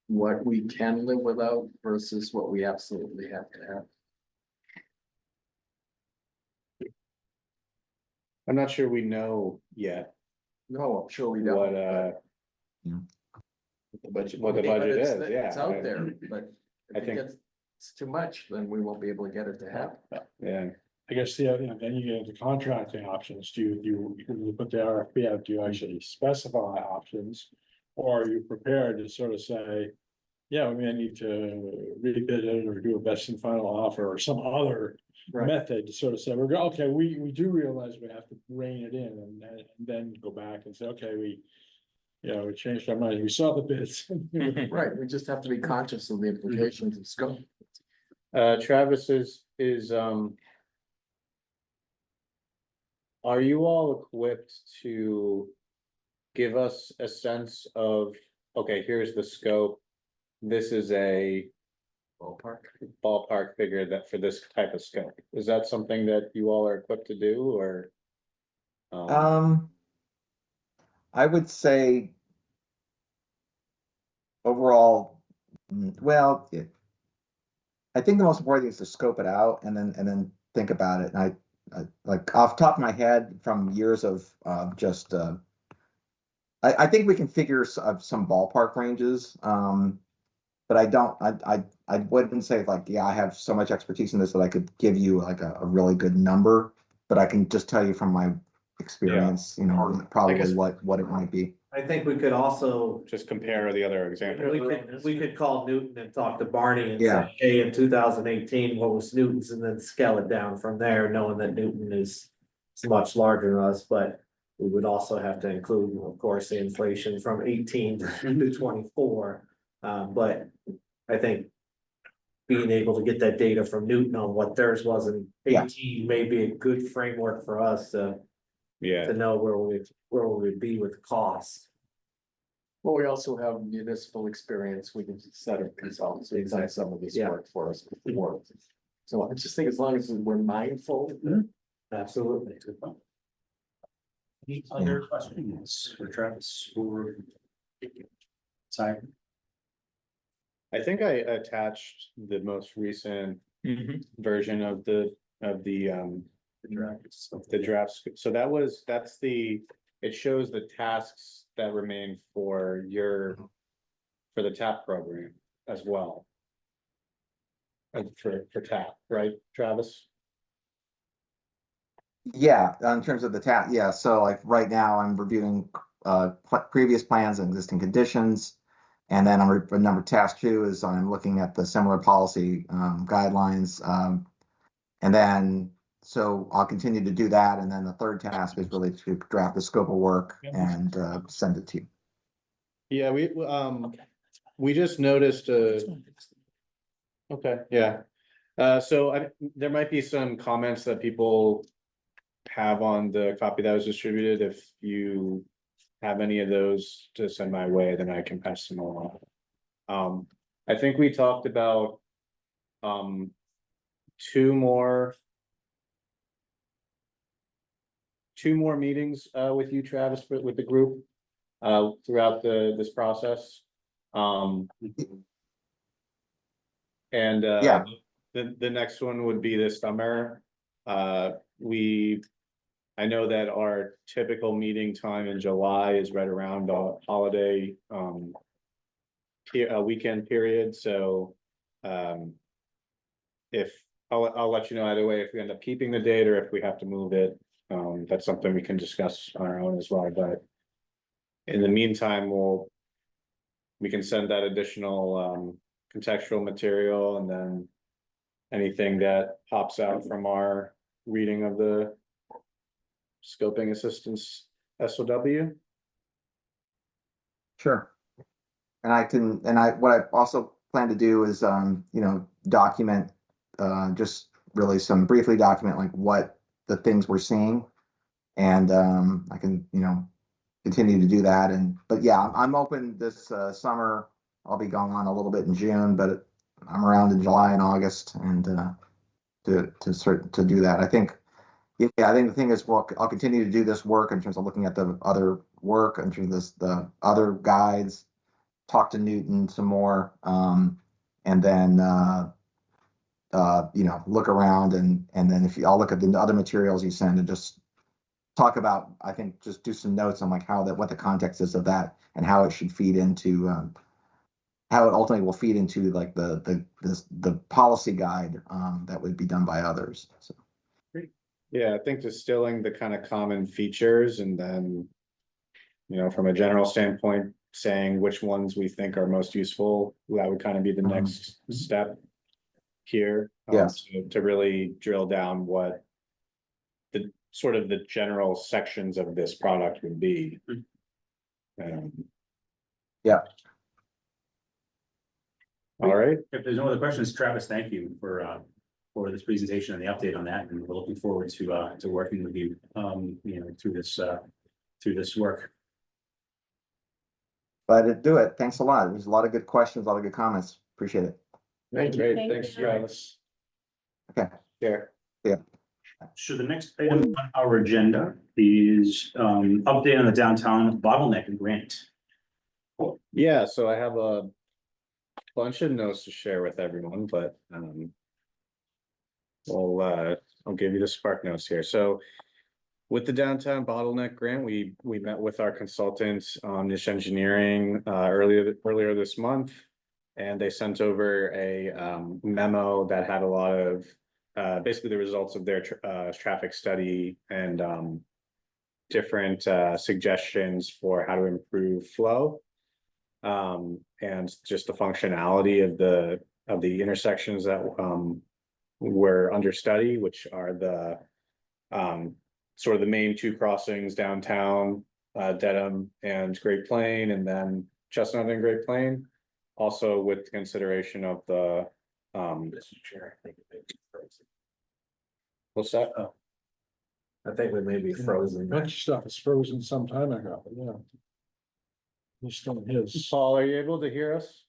what we can live without versus what we absolutely have to have. I'm not sure we know yet No, I'm sure we don't. what, what the but budget it's- is, yeah. It's out there, but I if it think- gets too much, then we won't be able to get it to happen. Yeah, I guess, then you get into contracting options. Do you put the RFP out, do you actually specify options? Or are you prepared to sort of say, yeah, we may need to rebid it or do a best and final offer or some other method to sort of say, okay, we do realize we have to rein it in and then go back and say, okay, we changed our mind, we saw the bids. Right, we just have to be conscious of the implications of scope. Travis is, are you all equipped to give us a sense of, okay, here's the scope. This is a ballpark figure that for this type of scope. Is that something that you all are equipped to do or? I would say overall, well, I think the most important thing is to scope it out and then think about it. And I like off the top of my head from years of just I think we can figure some ballpark ranges. But I wouldn't say like, yeah, I have so much expertise in this that I could give you like a really good number, but I can just tell you from my experience, probably what it might be. I think we could also, Just compare the other examples. we could call Newton and talk to Barney and Yeah. say, hey, in 2018, what was Newton's, and then scale it down from there, knowing that Newton is much larger than us, but we would also have to include, of course, the inflation from 18 to 24. But I think being able to get that data from Newton on what theirs was in Yeah. 18 may be a good framework for us to Yeah, know where we would be with cost. Well, we also have municipal experience, we can set up consultants, we've done some of this Yeah. work for us before. So I just think as long as we're mindful, Absolutely. Any other questions for Travis or? Sorry. I think I attached the most recent version of the drafts. So it shows the tasks that remain for the TAP program as well. And for TAP, right, Travis? Yeah, in terms of the yeah, so like right now I'm reviewing previous plans and existing conditions. And then number task 2 is I'm looking at the similar policy guidelines. And then, so I'll continue to do that. And then the third task is really to draft the scope of work and send it to you. Yeah, we just noticed, okay, yeah. So there might be some comments that people have on the copy that was distributed. If you have any of those to send my way, then I can pass them along. I think we talked about two more meetings with you, Travis, with the group throughout this process. And Yeah. the next one would be this summer. I know that our typical meeting time in July is right around the holiday weekend period, so if I'll let you know either way if we end up keeping the date or if we have to move it. That's something we can discuss on our own as well, but in the meantime, we can send that additional contextual material, and then anything that pops out from our reading of the scoping assistance SOW. Sure. And what I also plan to do is, document, just really briefly document like what the things we're seeing. And I can, continue to do that. But yeah, I'm open this summer. I'll be gone a little bit in June, but I'm around in July and August and to do that. I think the thing is, I'll continue to do this work in terms of looking at the other work in terms of the other guides. talk to Newton some more, and then, look around and then if you, I'll look at the other materials you send and just talk about, I think, just do some notes on like what the context is of that and how it should feed into, how it ultimately will feed into like the policy guide, that would be done by others, so. Yeah, I think distilling the kind of common features and then, from a general standpoint, saying which ones we think are most useful, that would kind of be the next step here. Yes. To really drill down what the sort of the general sections of this product would be. Yeah. All right, If there's no other questions, Travis, thank you for this presentation and the update on that, and we're looking forward to working with you, through this work. Glad to do it. Thanks a lot. There's a lot of good questions, a lot of good comments. Appreciate it. great, Thank thanks, you. Travis. Okay. Sure. So the next item on our agenda is update on the downtown bottleneck grant. Yeah, so I have a bunch of notes to share with everyone, but I'll give you the spark notes here. So with the downtown bottleneck grant, we met with our consultants on Niche Engineering earlier this month, and they sent over a memo that had a lot of basically the results of their traffic study and different suggestions for how to improve flow. And just the functionality of the intersections that were under study, which are the sort of the main two crossings downtown, Dedham and Great Plain, and then Chestnut and Great Plain. Also with consideration of the what's that? Oh, I think we may be frozen. Bunch of stuff is frozen some time ago, but yeah. He's still his. Paul, are you able to hear us?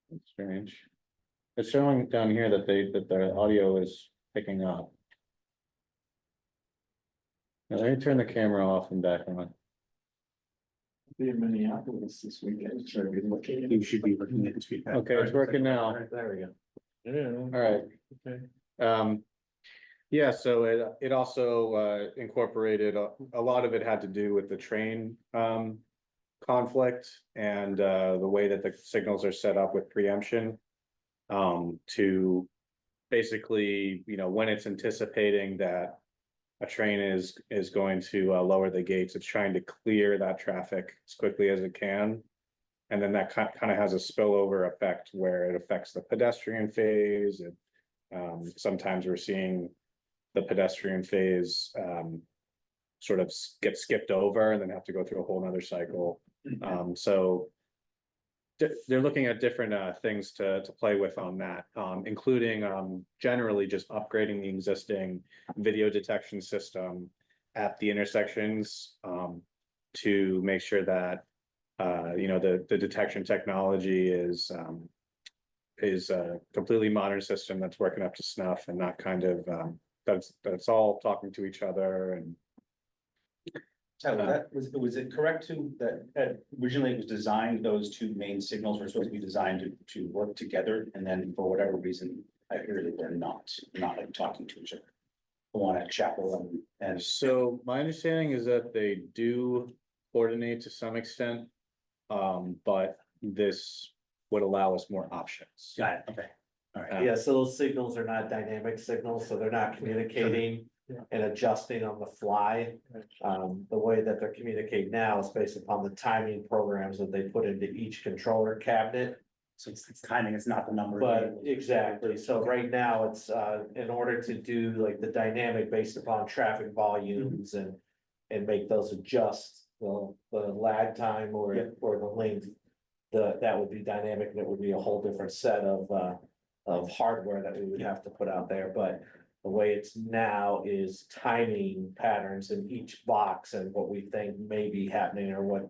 That's strange. It's showing down here that the audio is picking up. Now, let me turn the camera off and back on. Be in Minneapolis this weekend, should I be looking? You should be looking at this feedback. Okay, it's working now. There we go. Yeah. All right. Okay. Yeah, so it also incorporated a lot of it had to do with the train conflict and the way that the signals are set up with preemption. To basically, when it's anticipating that a train is going to lower the gates, it's trying to clear that traffic as quickly as it can. And then that kind of has a spillover effect where it affects the pedestrian phase. Sometimes we're seeing the pedestrian phase sort of get skipped over and then have to go through a whole nother cycle. So they're looking at different things to play with on that, including generally just upgrading the existing video detection system at the intersections to make sure that the detection technology is a completely modern system that's working up to snuff and not kind of that's all talking to each other. And Tyler, was it correct that originally it was designed, those two main signals were supposed to be designed to work together, and then for whatever reason, I heard that they're not like talking to each other. The one at Chapel and so my understanding is that they do coordinate to some extent, but this would allow us more options. got it, okay. All right. Yeah, so those signals are not dynamic signals, so they're not communicating and adjusting on the fly. The way that they're communicating now is based upon the timing programs that they put into each controller cabinet. So it's timing, it's not the number. But exactly, so right now it's in order to do like the dynamic based upon traffic volumes and make those adjust, the lag time or the length. That would be dynamic, and it would be a whole different set of hardware that we would have to put out there, but the way it's now is timing patterns in each box, and what we think may be happening, or what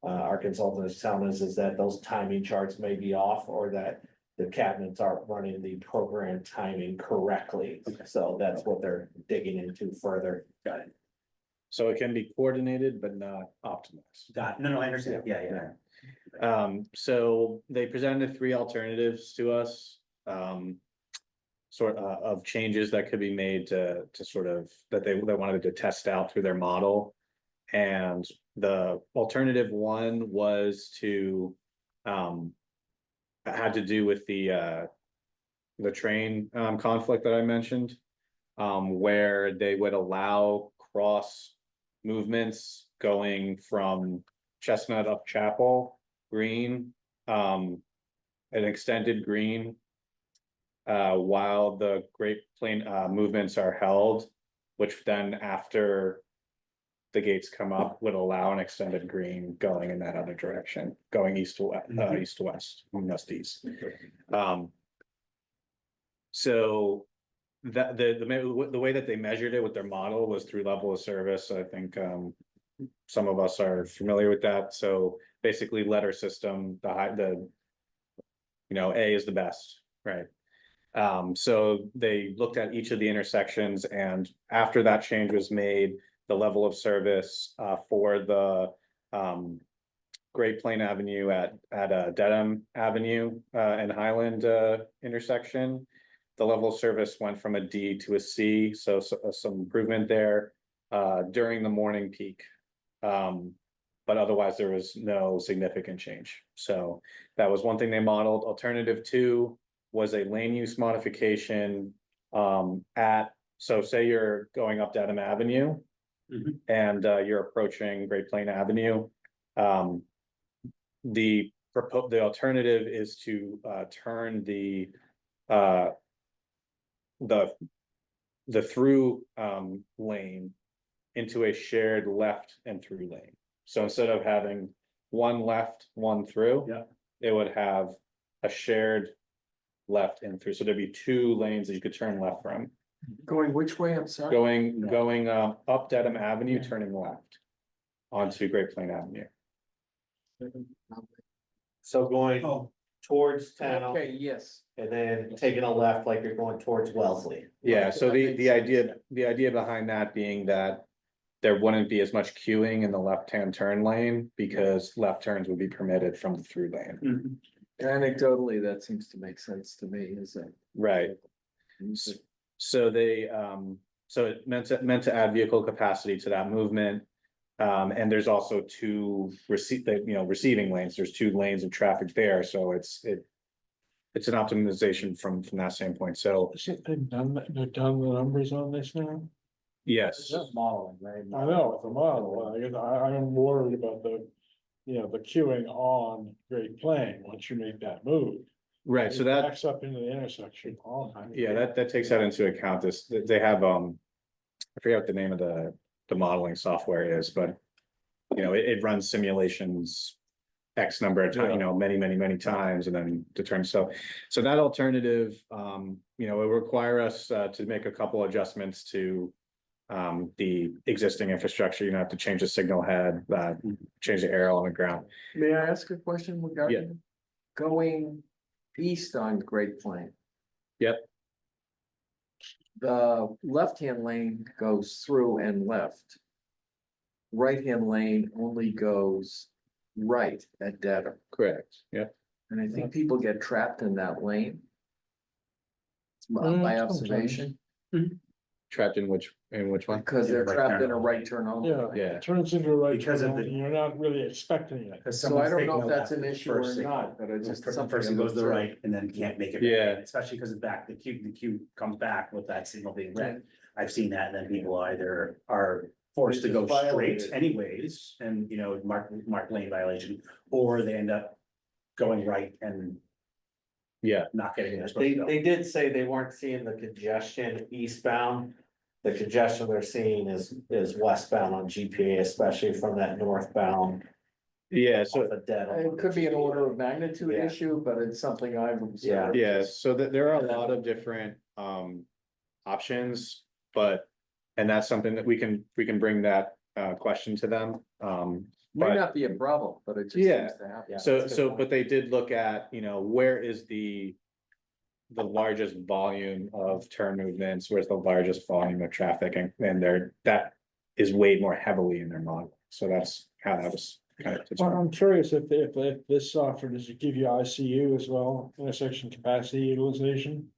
our consultant is telling us, is that those timing charts may be off, or that the cabinets aren't running the program timing correctly. So that's what they're digging into further. Got it. So it can be coordinated but not optimized. No, I understand. Yeah. So they presented three alternatives to us. Sort of changes that could be made to sort of, that they wanted to test out through their model. And the alternative one was to, had to do with the train, conflict that I mentioned. Where they would allow cross movements going from Chestnut up Chapel Green, an extended green. While the Great Plain movements are held, which then after the gates come up would allow an extended green going in that other direction, going east to west, east to west, west east. So that the way that they measured it with their model was through level of service. I think some of us are familiar with that. So basically letter system, the A is the best, right? So they looked at each of the intersections, and after that change was made, the level of service for the Great Plain Avenue at Dedham Avenue and Highland intersection, the level of service went from a D to a C, so some improvement there during the morning peak. But otherwise there was no significant change. So that was one thing they modeled. Alternative two was a lane use modification so say you're going up Dedham Avenue and you're approaching Great Plain Avenue. The alternative is to turn the through lane into a shared left and through lane. So instead of having one left, one through, it would have a shared left and through. So there'd be two lanes that you could turn left from. Going which way, I'm sorry? Going up Dedham Avenue, turning left onto Great Plain Avenue. So going towards town Okay, yes. and then taking a left like you're going towards Wellesley. Yeah, Right, so that the makes sense. idea behind that being that there wouldn't be as much queuing in the left-hand turn lane because left turns would be permitted from the through lane. Anecdotally, that seems to make sense to me, is that. Right. So they, so it meant to add vehicle capacity to that movement. And there's also two receiving lanes. There's two lanes of traffic there, so it's an optimization from that standpoint. So They've done the numbers on this now? yes, Modeling, right? I know, it's a model, I'm worried about the queuing on Great Plain, once you make that move. right. So It that, backs up into the intersection all the time. yeah, that takes that into account. They have, I forget what the name of the modeling software is, but it runs simulations X number of times, many times, and then determines. So that alternative, it would require us to make a couple adjustments to the existing infrastructure. You have to change the signal head, change the arrow on the ground. May I ask a question regarding going east on Great Plain? Yep. The left-hand lane goes through and left. Right-hand lane only goes right at Dedham. Correct. Yep. And I think people get trapped in that lane. It's my observation, Trapped in which one? because they're right trapped turn in a only. right turn only. Yeah, Yeah. it turns into a right Because turn, of the- and you're not really expecting it. So I don't know if that's an issue or not, but it's just The something. person to goes to the observe. right and then can't make it. Yeah. Especially because the queue comes back with that signal being red. I've seen that, and then people either are forced to Which go is violated. straight anyways, and mark lane violation, or they end up going right and Yeah. not getting there. supposed to go. They did say they weren't seeing the congestion eastbound. The congestion they're seeing is westbound on GPA, especially from that northbound. Yeah. off So of Dedham. It could be an order of magnitude Yeah. issue, but it's something I've observed. yeah. So there are a lot of different options, and that's something that we can bring that question to them. Might But not be a problem, but it just Yeah. seems to happen. Yeah, so that's a good point. but they did look at, where is the largest volume of turn movements, where's the largest volume of traffic, and that is weighed more heavily in their model. So that's how that was kind of. Well, I'm curious if this software, does it give you ICU as well, intersection capacity utilization?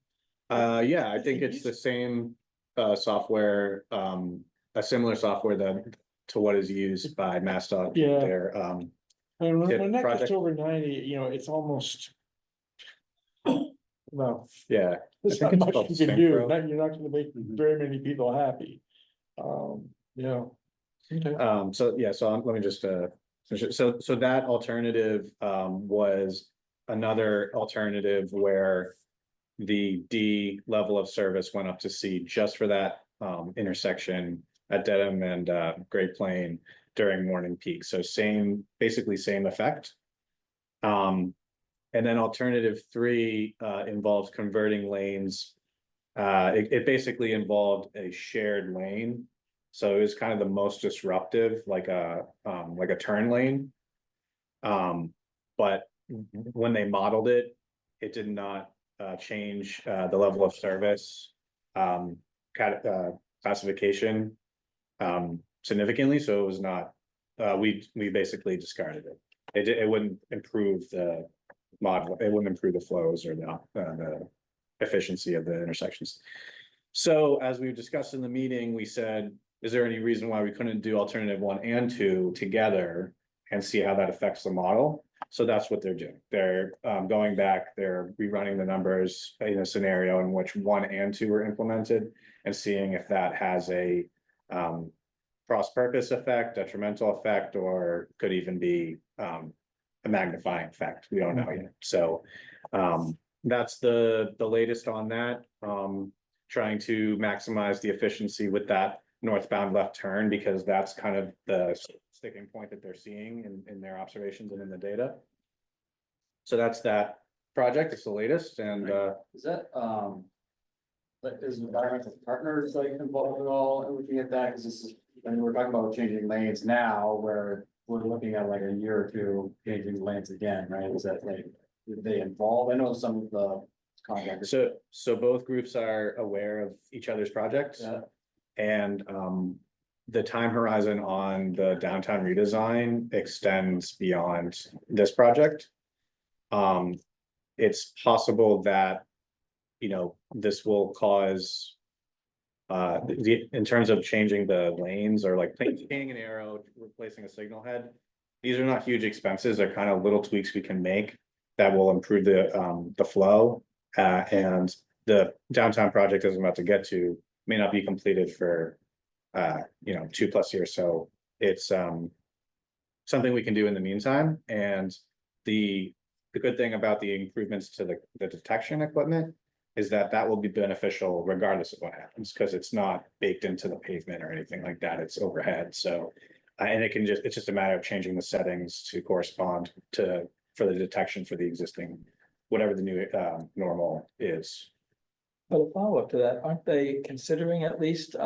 Yeah, I think it's the same software, a similar software that to what is used by MassDOT. Yeah. Their And tip when that gets project. over 90, it's almost. Well, Yeah, there's think not it's much called you can do, Synchro. you're not gonna make very many people happy. Yeah. Okay. so yeah, so let me just finish it. So that alternative was another alternative where the D level of service went up to C just for that intersection at Dedham and Great Plain during morning peak. So basically same effect. And then alternative 3 involves converting lanes. It basically involved a shared lane. So it was kind of the most disruptive, like a turn lane. But when they modeled it, it did not change the level of service classification significantly. So it was not. We basically discarded it. It wouldn't improve the model. It wouldn't improve the flows or the efficiency of the intersections. So as we discussed in the meeting, we said, is there any reason why we couldn't do alternative 1 and 2 together and see how that affects the model? So that's what they're doing. They're going back, they're rerunning the numbers in a scenario in which 1 and 2 were implemented and seeing if that has a cross-purpose effect, detrimental effect, or could even be a magnifying effect. We don't know yet. So that's the latest on that. Trying to maximize the efficiency with that northbound left turn, because that's kind of the sticking point that they're seeing in their observations and in the data. So that's that project. It's the latest, and Is that, like, is environmental partners like involved at all in looking at that? Cause this is, I mean, we're talking about changing lanes now, where we're looking at like a year or two changing lanes again, right? Is that like, did they involve? I know some of the contractors. so both groups are aware of each other's projects. Yeah. And the time horizon on the downtown redesign extends beyond this project. It's possible that, this will cause in terms of changing the lanes or like painting an arrow, replacing a signal head. These are not huge expenses. They're kind of little tweaks we can make that will improve the flow. And the downtown project as I'm about to get to may not be completed for 2+ years. So it's something we can do in the meantime. And the good thing about the improvements to the detection equipment is that will be beneficial regardless of what happens, because it's not baked into the pavement or anything like that. It's overhead. So and it's just a matter of changing the settings to correspond for the detection for the existing, whatever the new normal is. But a follow-up to that, aren't they considering at least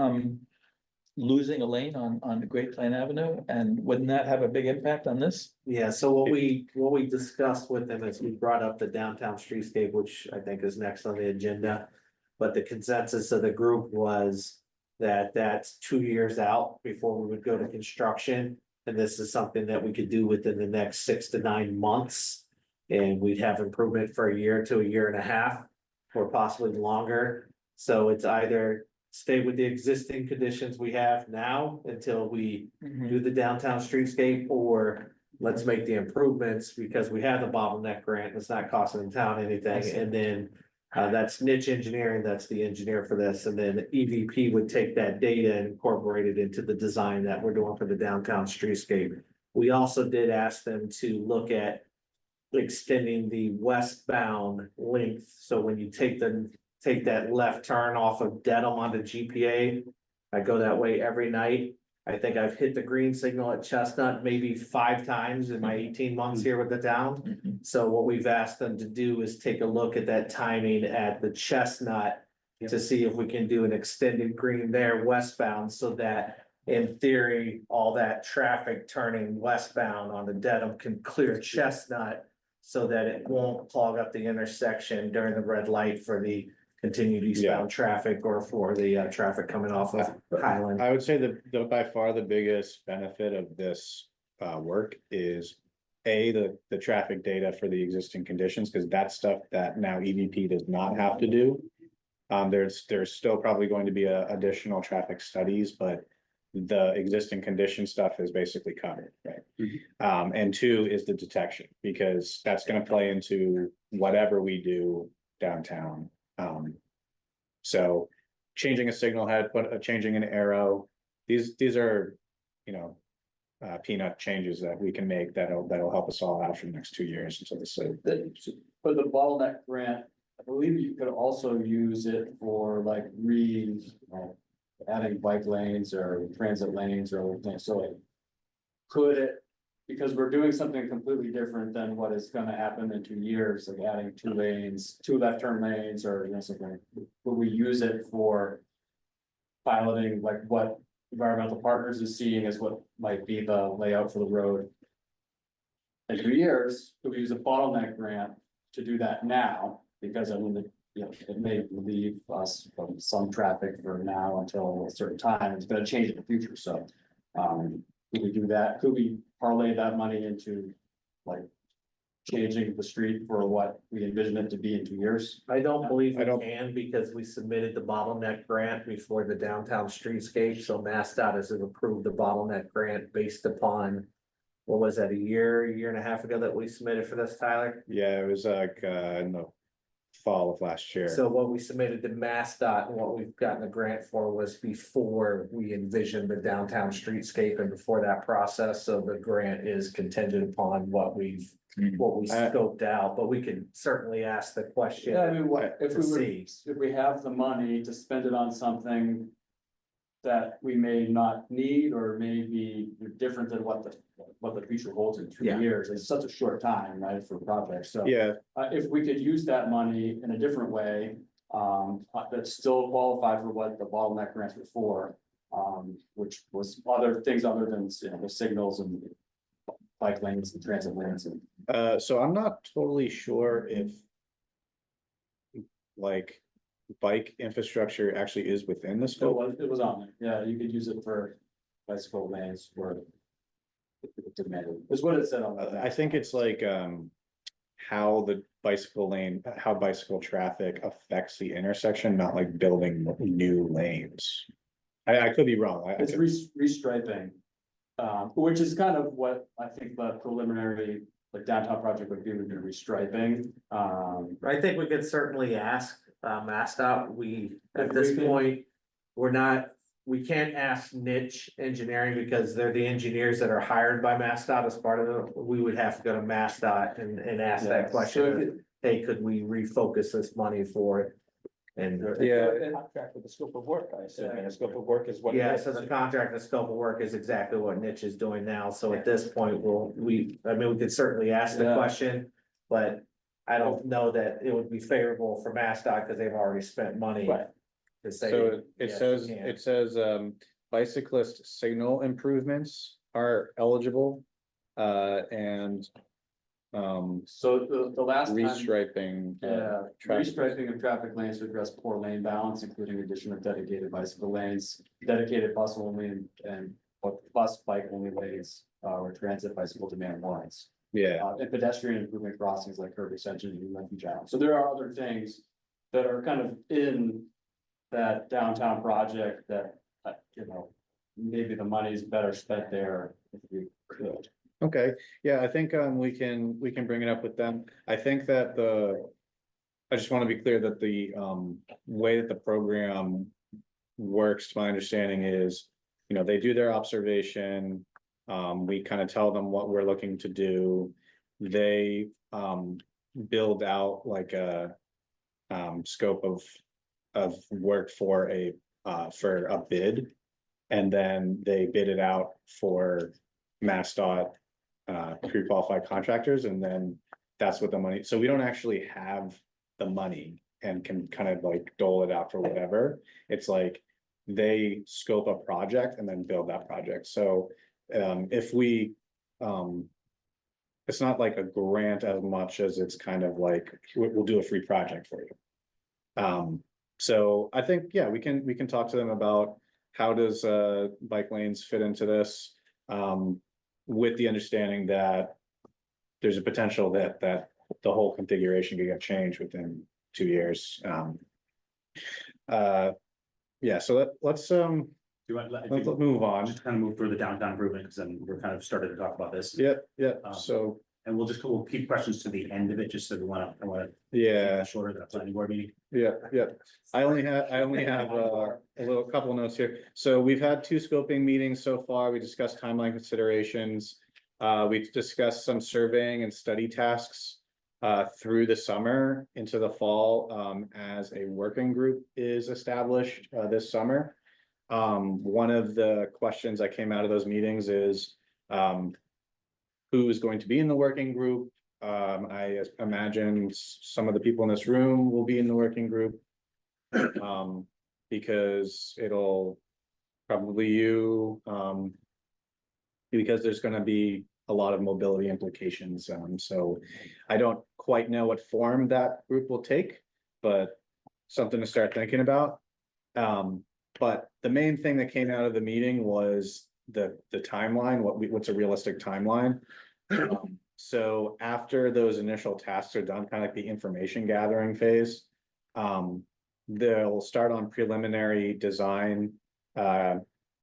losing a lane on the Great Plain Avenue? And wouldn't that have a big impact on this? Yeah, so what we discussed with them is we brought up the downtown streetscape, which I think is next on the agenda. But the consensus of the group was that that's 2 years out before we would go to construction. And this is something that we could do within the next 6 to 9 months. And we'd have improvement for a year to a year and a half, or possibly longer. So it's either stay with the existing conditions we have now until we do the downtown streetscape, or let's make the improvements because we have the bottleneck grant. It's not costing the town anything. And then that's niche engineering. That's the engineer for this. And then EVP would take that data and incorporate it into the design that we're doing for the downtown streetscape. We also did ask them to look at extending the westbound length. So when you take that left turn off of Dedham onto GPA, I go that way every night. I think I've hit the green signal at Chestnut maybe 5 times in my 18 months here with the town. So what we've asked them to do is take a look at that timing at the Chestnut to see if we can do an extended green there westbound, so that in theory, all that traffic turning westbound on the Dedham can clear Chestnut, so that it won't clog up the intersection during the red light for the continued eastbound traffic or for the traffic coming off of Highland. I would say the by far the biggest benefit of this work is the traffic data for the existing conditions, because that's stuff that now EVP does not have to do. There's still probably going to be additional traffic studies, but the existing condition stuff is basically covered, right? And two is the detection, because that's gonna play into whatever we do downtown. So changing a signal head, changing an arrow, these are, you know, peanut changes that we can make that'll help us all out for the next 2 years until the city. For the bottleneck grant, I believe you could also use it for like adding bike lanes or transit lanes or things, so like. Could it, because we're doing something completely different than what is gonna happen in 2 years, like adding 2 lanes, 2 left turn lanes or, you know, something. Would we use it for piloting like what environmental partners is seeing as what might be the layout for the road? In 2 years, could we use a bottleneck grant to do that now? Because I mean, you know, it may relieve us from some traffic for now until a certain time. It's gonna change in the future, so. Could we do that? Could we parlay that money into like changing the street for what we envision it to be in 2 years? I don't believe I we don't- can because we submitted the bottleneck grant before the downtown streetscape, so MassDOT has approved the bottleneck grant based upon. What was that, a year and a half ago that we submitted for this, Tyler? Yeah, it was like in the fall of last year. So what we submitted to MassDOT and what we've gotten a grant for was before we envisioned the downtown streetscape and before that process, so the grant is contingent upon what we scoped out, but we can certainly ask the question. Yeah, I mean, what, if to we were, see. if we have the money to spend it on something. That we may not need or may be different than what the future holds in 2 Yeah. years. It's such a short time, right, for projects, so. Yeah, If we could use that money in a different way, that still qualify for what the bottleneck grants were for. Which was other things other than, you know, the signals and bike lanes and transit lanes and. so I'm not totally sure if. Like, bike infrastructure actually is within the scope. It was on there, yeah, you could use it for bicycle lanes where. It demanded, is what it said on I that. think it's like, how the bicycle lane, how bicycle traffic affects the intersection, not like building new lanes. I could be wrong. It's restriping, which is kind of what I think the preliminary, like downtown project would be restriping. I think we could certainly ask MassDOT, at If this we can- point, we can't ask niche engineering because they're the engineers that are hired by MassDOT as part of the, we would have to go to MassDOT and ask Yeah, that so question. Hey, could we refocus this money for it? And Yeah. Contract with the scope of work, I assume, and the scope of work is what. it yeah, is. so the contract, the scope of work is exactly what Niche is doing now, so at this point, we could certainly ask the Yeah. question. But I don't know that it would be favorable for MassDOT because they've already spent money. Right. To say. So it yes, says, you can. it says, bicyclist signal improvements are eligible. And. So the last time. Restriping. Yeah, traffic. restriping of traffic lanes to address poor lane balance, including addition of dedicated bicycle lanes, dedicated bus only and bus bike only lanes, or transit bicycle demand lines. Yeah, And pedestrian improvement crossings like curb extension and refuge island. So there are other things that are kind of in that downtown project that, you know, maybe the money's better spent there if we could. okay, yeah, I think we can bring it up with them. I think that I just want to be clear that the way that the program works, to my understanding is, you know, they do their observation. We kind of tell them what we're looking to do. They build out like a scope of work for a bid. And then they bid it out for MassDOT pre-qualified contractors, and then that's what the money, so we don't actually have the money and can kind of like dole it out for whatever. It's like they scope a project and then build that project. So if we it's not like a grant as much as it's kind of like we'll do a free project for you. So I think, yeah, we can talk to them about how does bike lanes fit into this? With the understanding that there's a potential that the whole configuration could get changed within 2 years. Yeah, so let's Do you want, let's move on. just kind of move through the downtown improvement, because then we're kind of started to talk about this. Yeah, so, And we'll keep questions to the end of it, just so I wanna keep yeah, it shorter than a planning board meeting. yeah. I only have a little couple notes here. So we've had 2 scoping meetings so far. We discussed timeline considerations. We discussed some surveying and study tasks through the summer into the fall, as a working group is established this summer. One of the questions that came out of those meetings is who is going to be in the working group. I imagine some of the people in this room will be in the working group. Because it'll probably because there's gonna be a lot of mobility implications, so I don't quite know what form that group will take, but something to start thinking about. But the main thing that came out of the meeting was the timeline, what's a realistic timeline. So after those initial tasks are done, kind of like the information gathering phase, they'll start on preliminary design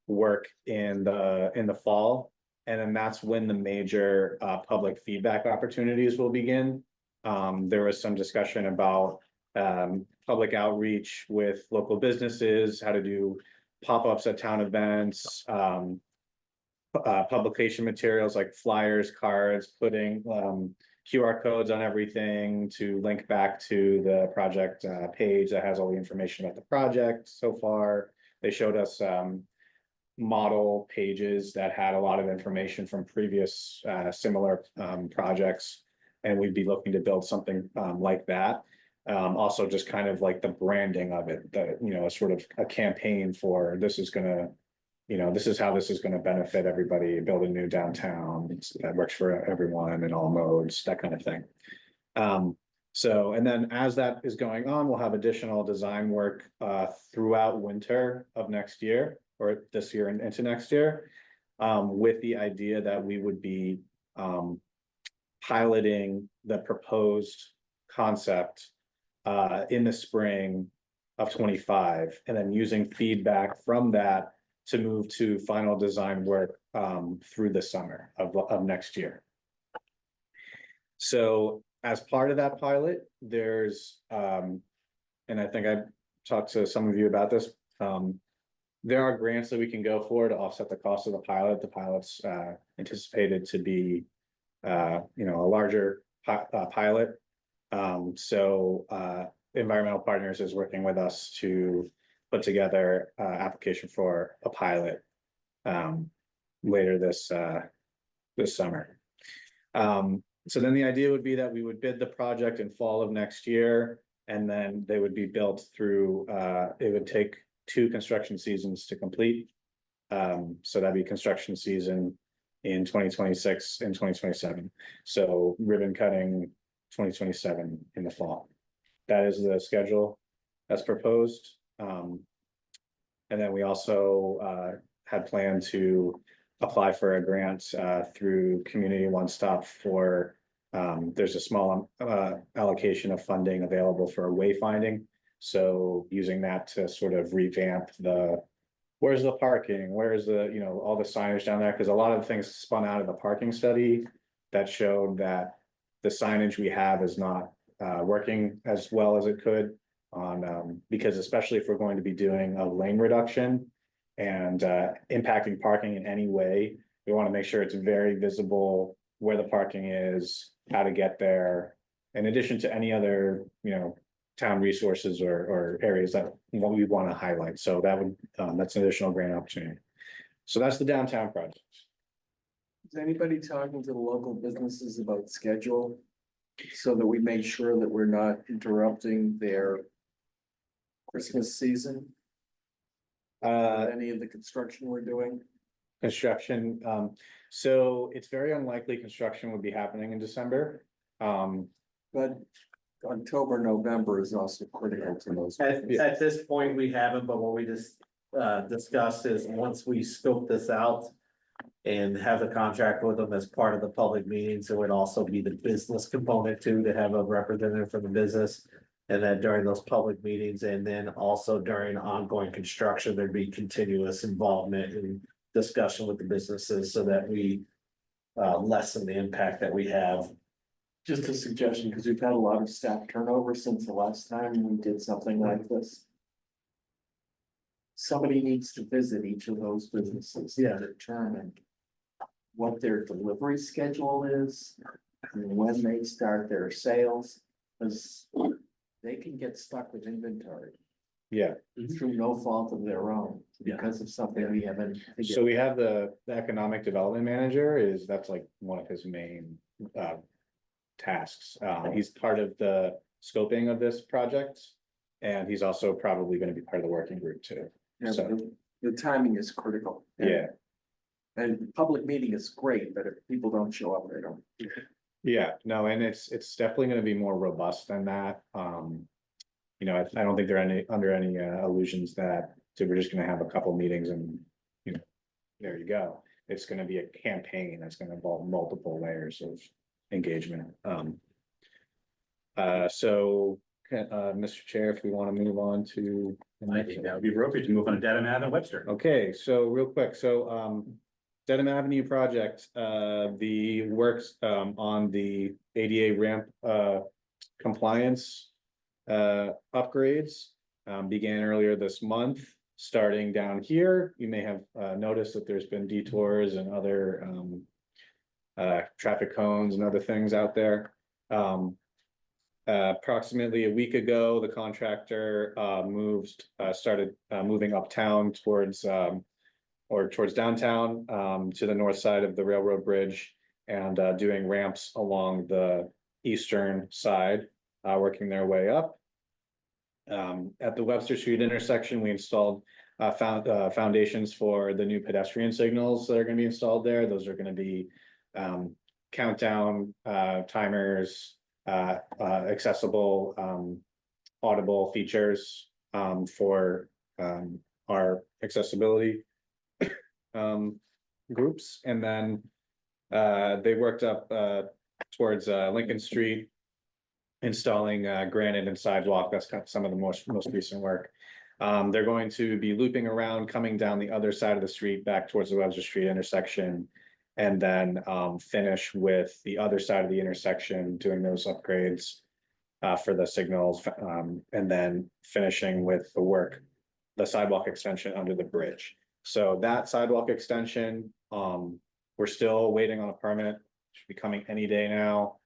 work in the fall. And then that's when the major public feedback opportunities will begin. There was some discussion about public outreach with local businesses, how to do pop-ups at town events, publication materials like flyers, cards, putting QR codes on everything to link back to the project page that has all the information about the project so far. They showed us model pages that had a lot of information from previous similar projects, and we'd be looking to build something like that. Also just kind of like the branding of it, that, you know, sort of a campaign for this is gonna, you know, this is how this is gonna benefit everybody, build a new downtown that works for everyone in all modes, that kind of thing. So, and then as that is going on, we'll have additional design work throughout winter of next year, or this year and into next year, with the idea that we would be piloting the proposed concept in the spring of 25, and then using feedback from that to move to final design work through the summer of next year. So as part of that pilot, there's, and I think I talked to some of you about this, there are grants that we can go for to offset the cost of the pilot. The pilot's anticipated to be, you know, a larger pilot. So Environmental Partners is working with us to put together application for a pilot later this summer. So then the idea would be that we would bid the project in fall of next year, and then they would be built through, it would take 2 construction seasons to complete. So that'd be construction season in 2026 and 2027. So ribbon cutting 2027 in the fall. That is the schedule that's proposed. And then we also had planned to apply for a grant through Community One Stop for, there's a small allocation of funding available for wayfinding. So using that to sort of revamp where's the parking, where's the, you know, all the signage down there, because a lot of things spun out of the parking study that showed that the signage we have is not working as well as it could on, because especially if we're going to be doing a lane reduction and impacting parking in any way, we want to make sure it's very visible where the parking is, how to get there, in addition to any other, you know, town resources or areas that what we want to highlight. So that would, that's an additional grant opportunity. So that's the downtown project. Is anybody talking to the local businesses about schedule? So that we make sure that we're not interrupting their Christmas season? Any of the construction we're doing? Construction, so it's very unlikely construction would be happening in December. But October, November is also critical to those. At this point, we haven't, but what we just discussed is once we scope this out. And have the contract with them as part of the public meetings, it would also be the business component too, to have a representative from the business. And then during those public meetings and then also during ongoing construction, there'd be continuous involvement and discussion with the businesses so that we. Lessen the impact that we have. Just a suggestion, because we've had a lot of staff turnover since the last time we did something like this. Somebody needs to visit each of those businesses to determine what their delivery schedule is and when they start their sales, because they can get stuck with inventory Yeah, through no fault of their own because of something we haven't. so we have the economic development manager that's like one of his main tasks. He's part of the scoping of this project. And he's also probably gonna be part of the working group too. Yeah, So- but the timing is critical. Yeah, And public meeting is great, but if people don't show up, they don't. yeah, no, and it's definitely gonna be more robust than that. You know, I don't think they're under any illusions that we're just gonna have a couple meetings and, you know, there you go. It's gonna be a campaign that's gonna involve multiple layers of engagement. So, Mr. Chair, if we wanna move on to. I think that would be appropriate to move on to Dedham Ave and Webster. Okay, so real quick, so Dedham Avenue project, the works on the ADA ramp compliance upgrades began earlier this month, starting down here. You may have noticed that there's been detours and other traffic cones and other things out there. Approximately a week ago, the contractor started moving uptown towards downtown to the north side of the railroad bridge and doing ramps along the eastern side, working their way up. At the Webster Street intersection, we installed foundations for the new pedestrian signals that are going to be installed there. Those are going to be countdown timers, accessible audible features for our accessibility groups. And then they worked up towards Lincoln Street, installing granite and sidewalk. That's kind of some of the most recent work. They're going to be looping around, coming down the other side of the street back towards the Webster Street intersection, and then finish with the other side of the intersection, doing those upgrades for the signals, and then finishing with the sidewalk extension under the bridge. So that sidewalk extension, we're still waiting on a permit, should be coming any day now.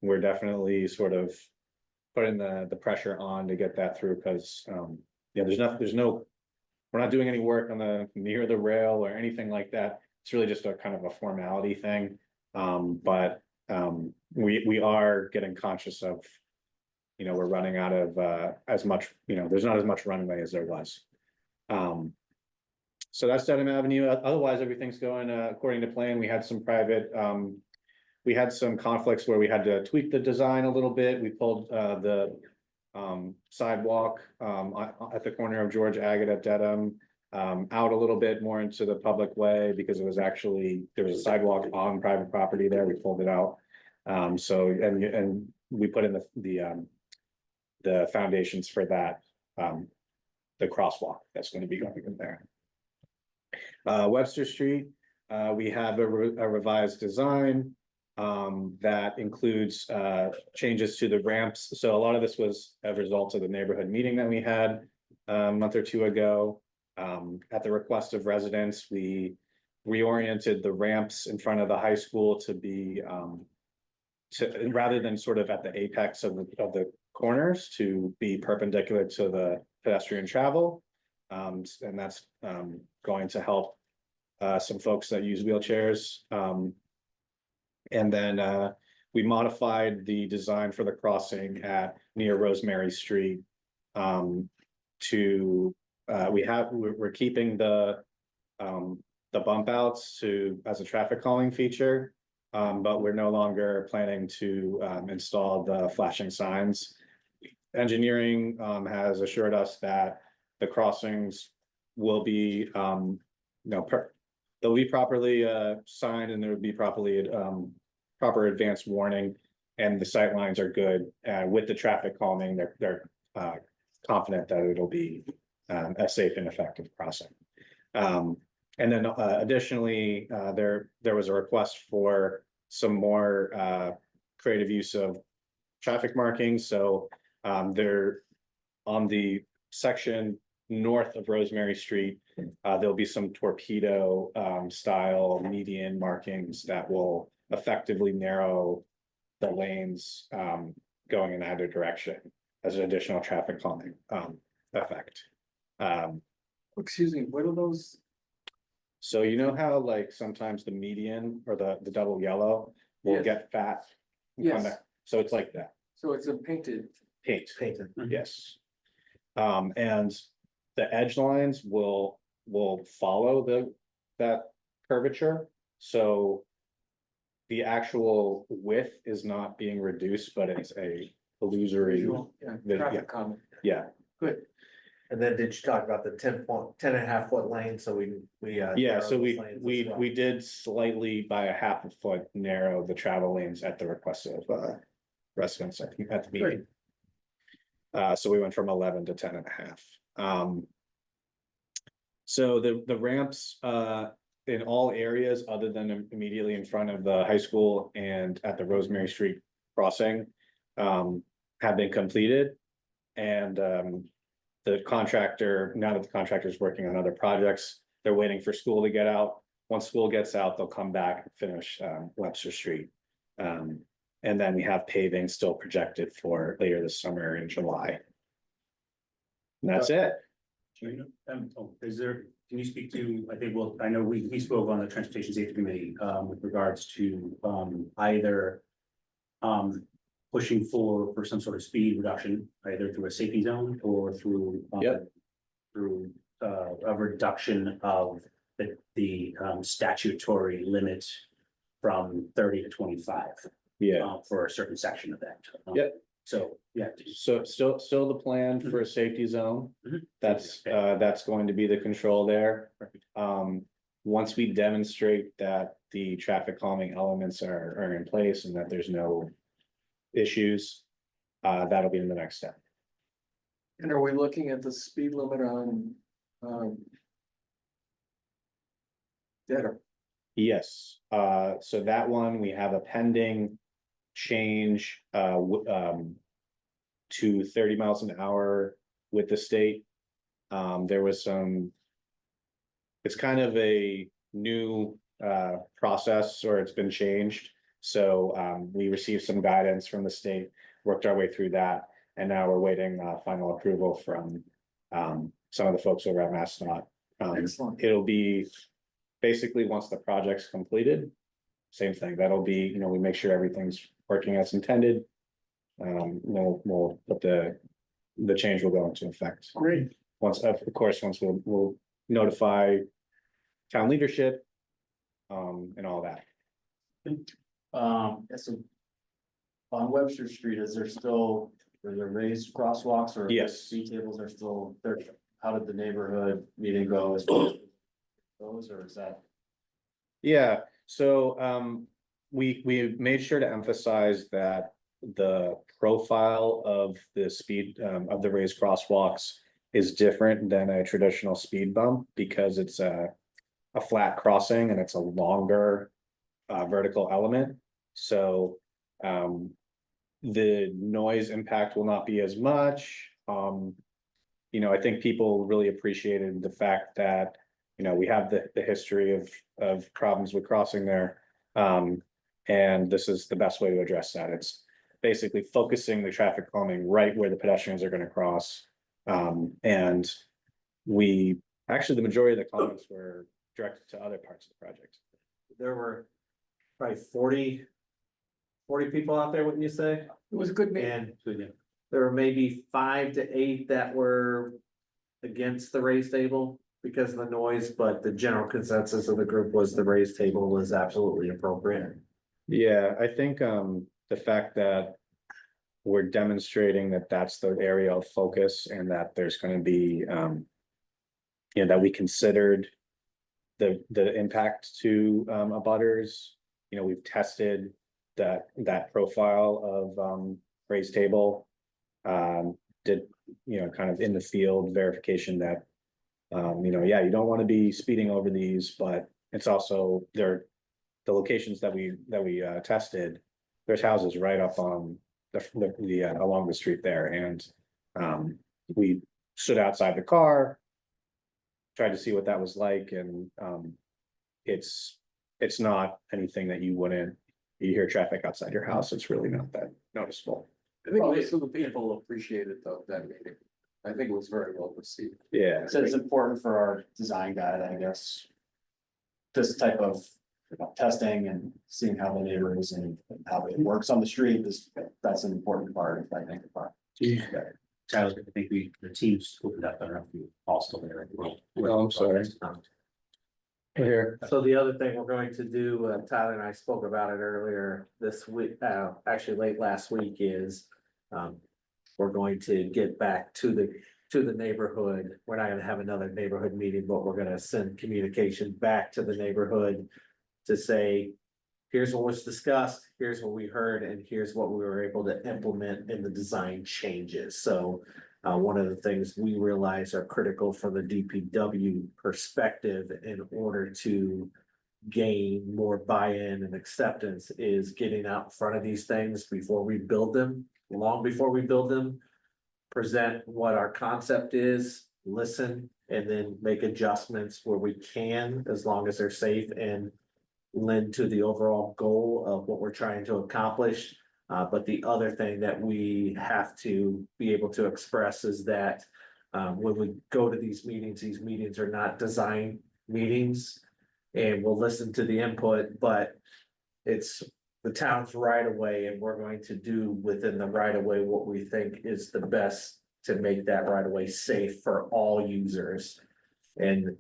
We're definitely sort of putting the pressure on to get that through, because we're not doing any work on near the rail or anything like that. It's really just a kind of a formality thing. But we are getting conscious of, we're running out of as much, there's not as much runway as there was. So that's Dedham Avenue. Otherwise, everything's going according to plan. We had some conflicts where we had to tweak the design a little bit. We pulled the sidewalk at the corner of George Agate at Dedham out a little bit more into the public way, because there was a sidewalk on private property there. We pulled it out. And we put in the foundations for that, the crosswalk that's going to be going in there. Webster Street, we have a revised design that includes changes to the ramps. So a lot of this was a result of the neighborhood meeting that we had a month or two ago. At the request of residents, we reoriented the ramps in front of the high school to be rather than sort of at the apex of the corners, to be perpendicular to the pedestrian travel. And that's going to help some folks that use wheelchairs. And then we modified the design for the crossing near Rosemary Street we're keeping the bump outs as a traffic calming feature. but we're no longer planning to install the flashing signs. Engineering has assured us that the crossings will be, they'll be properly signed, and there will be properly proper advanced warning, and the sight lines are good. With the traffic calming, they're confident that it'll be a safe and effective crossing. And then additionally, there was a request for some more creative use of traffic markings. So there, on the section north of Rosemary Street, there'll be some torpedo style median markings that will effectively narrow the lanes going in either direction as an additional traffic calming effect. Excuse me, what are those? So you know how like sometimes the median or the double yellow will Yes. get fat? and come Yes. back? So it's like that, So it's a painted, paint, Painted. yes. And the edge lines will follow that curvature, so the actual width is not being reduced, but it's a illusory, visual, yeah, yeah. traffic calming. yeah. Good. And then did you talk about the 10.5 foot lane, so we. Yeah, narrowed so those lanes as well. we did slightly by a half a foot narrow the travel lanes at the request of residents at the meeting. So we went from 11 to 10.5. So the ramps in all areas other than immediately in front of the high school and at the Rosemary Street crossing have been completed. And the contractor, now that the contractor is working on other projects, they're waiting for school to get out. Once school gets out, they'll come back and finish Webster Street. And then we have paving still projected for later this summer in July. And that's it. Is there, can you speak to, I think, well, I know we spoke on the Transportation Safety Committee, with regards to, either, pushing for some sort of speed reduction, either through a safety zone or through, Yep. through, a reduction of the statutory limit from 30 to 25. Yeah, For a certain section of that. Yep. So, yeah. so still the plan for a safety zone. Mhm. That's going to be the control there. Perfect. Once we demonstrate that the traffic calming elements are in place and that there's no issues, that'll be in the next step. And are we looking at the speed limit on, Dedham? Yes, so that one, we have a pending change to 30 miles an hour with the state. There was some. It's kind of a new process, or it's been changed. So we received some guidance from the state, worked our way through that, and now we're waiting final approval from some of the folks over at MassDOT. Excellent. It'll be basically once the project's completed, same thing. That'll be, we make sure everything's working as intended. We'll put the change will go into effect. Great. Once, of course, once we'll notify town leadership. And all that. So on Webster Street, are there raised crosswalks or? Yes. Speed tables are still there? How did the neighborhood meeting go as far as those, or is that? Yeah, so we made sure to emphasize that the profile of the speed of the raised crosswalks is different than a traditional speed bump because it's a flat crossing and it's a longer vertical element. So the noise impact will not be as much. I think people really appreciated the fact that we have the history of problems with crossing there. And this is the best way to address that. It's basically focusing the traffic calming right where the pedestrians are going to cross. And the majority of the comments were directed to other parts of the project. There were probably 40 people out there, wouldn't you say? It was a good meeting. And there were maybe 5 to 8 that were against the raised table because of the noise, but the general consensus of the group was the raised table was absolutely appropriate. Yeah, I think the fact that we're demonstrating that that's the area of focus and that there's gonna be you know, that we considered the impact to abutters. You know, we've tested that profile of raised table. Did, you know, kind of in the field verification that you know, yeah, you don't want to be speeding over these, but it's also the locations that we tested, there's houses right up on the along the street there, and we stood outside the car, tried to see what that was like, and it's not anything that you hear traffic outside your house, it's really not that noticeable. I think most of the people appreciated though, that meeting. I think it was very well received. Yeah. So it's important for our design guide, I guess. This type of testing and seeing how the neighborhoods and how it works on the street that's an important part, I think. Tyler, I think the team's opened up, I don't know if you all still there. Oh, I'm sorry. Here. So the other thing we're going to do, Tyler and I spoke about it earlier this week, actually late last week, is we're going to get back to the neighborhood. We're not gonna have another neighborhood meeting, but we're gonna send communication back to the neighborhood to say, here's what was discussed, here's what we heard, and here's what we were able to implement in the design changes. So one of the things we realize are critical from the DPW perspective in order to gain more buy-in and acceptance is getting out in front of these things before we build them, long before we build them. Present what our concept is, listen, and then make adjustments where we can, as long as they're safe and lend to the overall goal of what we're trying to accomplish. But the other thing that we have to be able to express is that when we go to these meetings are not design meetings. And we'll listen to the input, but it's the town's right of way, and we're going to do within the right of way what we think is the best to make that right of way safe for all users. And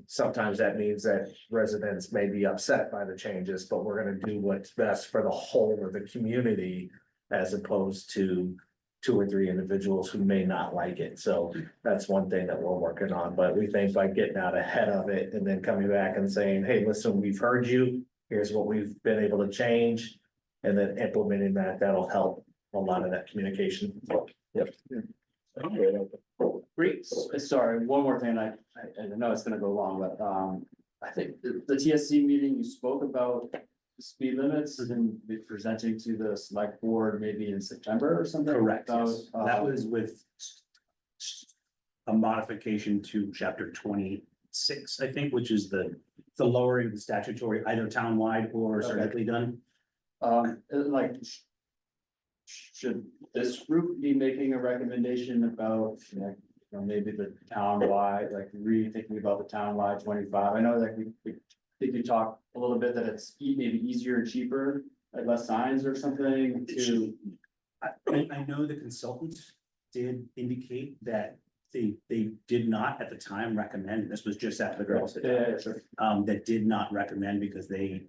sometimes that means that residents may be upset by the changes, but we're gonna do what's best for the whole of the community as opposed to 2 or 3 individuals who may not like it. So that's one thing that we're working on, but we think by getting out ahead of it and then coming back and saying, hey, listen, we've heard you, here's what we've been able to change. And then implementing that'll help a lot of that communication. Yep. Great, sorry, one more thing, I know it's gonna go long, but I think the TSC meeting, you spoke about the speed limits and be presenting to the select board maybe in September or something. Correct, About, yes. That was with a modification to chapter 26, I think, which is the lowering the statutory either townwide or surgically done. Like, should this group be making a recommendation about, like, you know, maybe the townwide, like rethinking about the townwide 25? I know that we think you talked a little bit that it's maybe easier and cheaper, like less signs or something to. I know the consultant did indicate that they did not at the time recommend, this was just after the girls. Sure. That did not recommend because in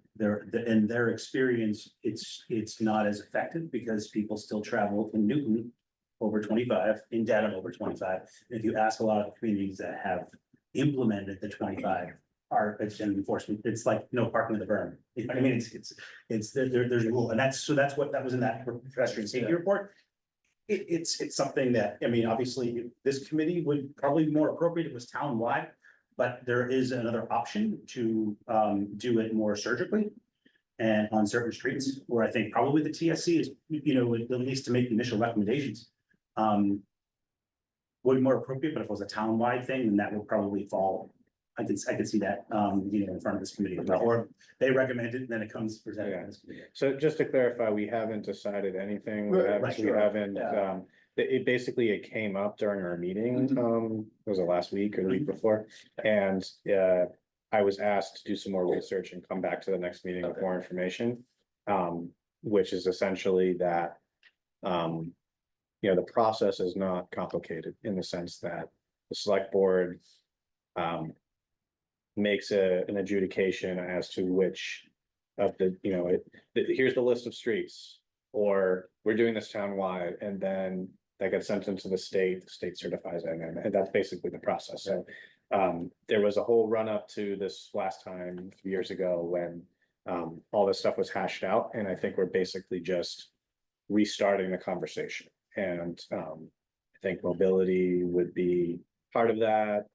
their experience, it's not as effective because people still travel in Newton over 25, in Dedham over 25. If you ask a lot of communities that have implemented the 25, it's an enforcement, it's like no parking in the berm. You know what I mean? There's a rule, and that's what that was in that pedestrian safety report. It's something that, I mean, obviously, this committee would probably be more appropriate if it was townwide, but there is another option to do it more surgically. And on certain streets where I think probably the TSC is, at least to make the initial recommendations. Would be more appropriate, but if it was a townwide thing, then that would probably fall. I could see that, in front of this committee, or they recommend it, and then it comes presented. Yeah. to this committee. So just to clarify, we haven't decided anything. We Right, haven't, sure. it basically, it came up during our meeting, was it last week or the week before? And I was asked to do some more research and come back to the next meeting with more information. Which is essentially that, the process is not complicated in the sense that the select board makes an adjudication as to which of the, you know, here's the list of streets. Or we're doing this townwide, and then that gets sent into the state certifies it, and that's basically the process, so. There was a whole run up to this last time, a few years ago, when all this stuff was hashed out, and I think we're basically just restarting the conversation. And I think mobility would be part of that.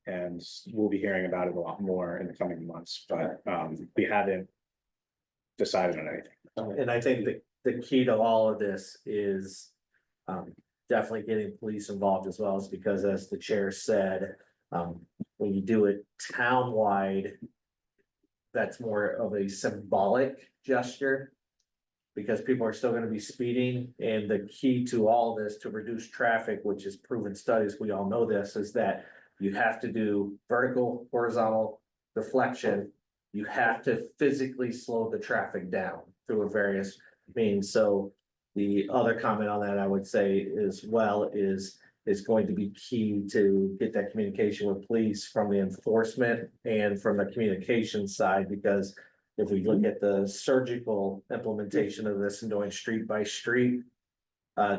And we'll be hearing about it a lot more in the coming months, but we haven't decided on anything. And I think the key to all of this is definitely getting police involved as well, is because as the chair said, when you do it townwide, that's more of a symbolic gesture. Because people are still gonna be speeding, and the key to all this to reduce traffic, which is proven studies, we all know this, is that you have to do vertical, horizontal deflection. You have to physically slow the traffic down through a various means. So the other comment on that I would say as well is going to be key to get that communication with police from the enforcement and from the communication side, because if we look at the surgical implementation of this and going street by street,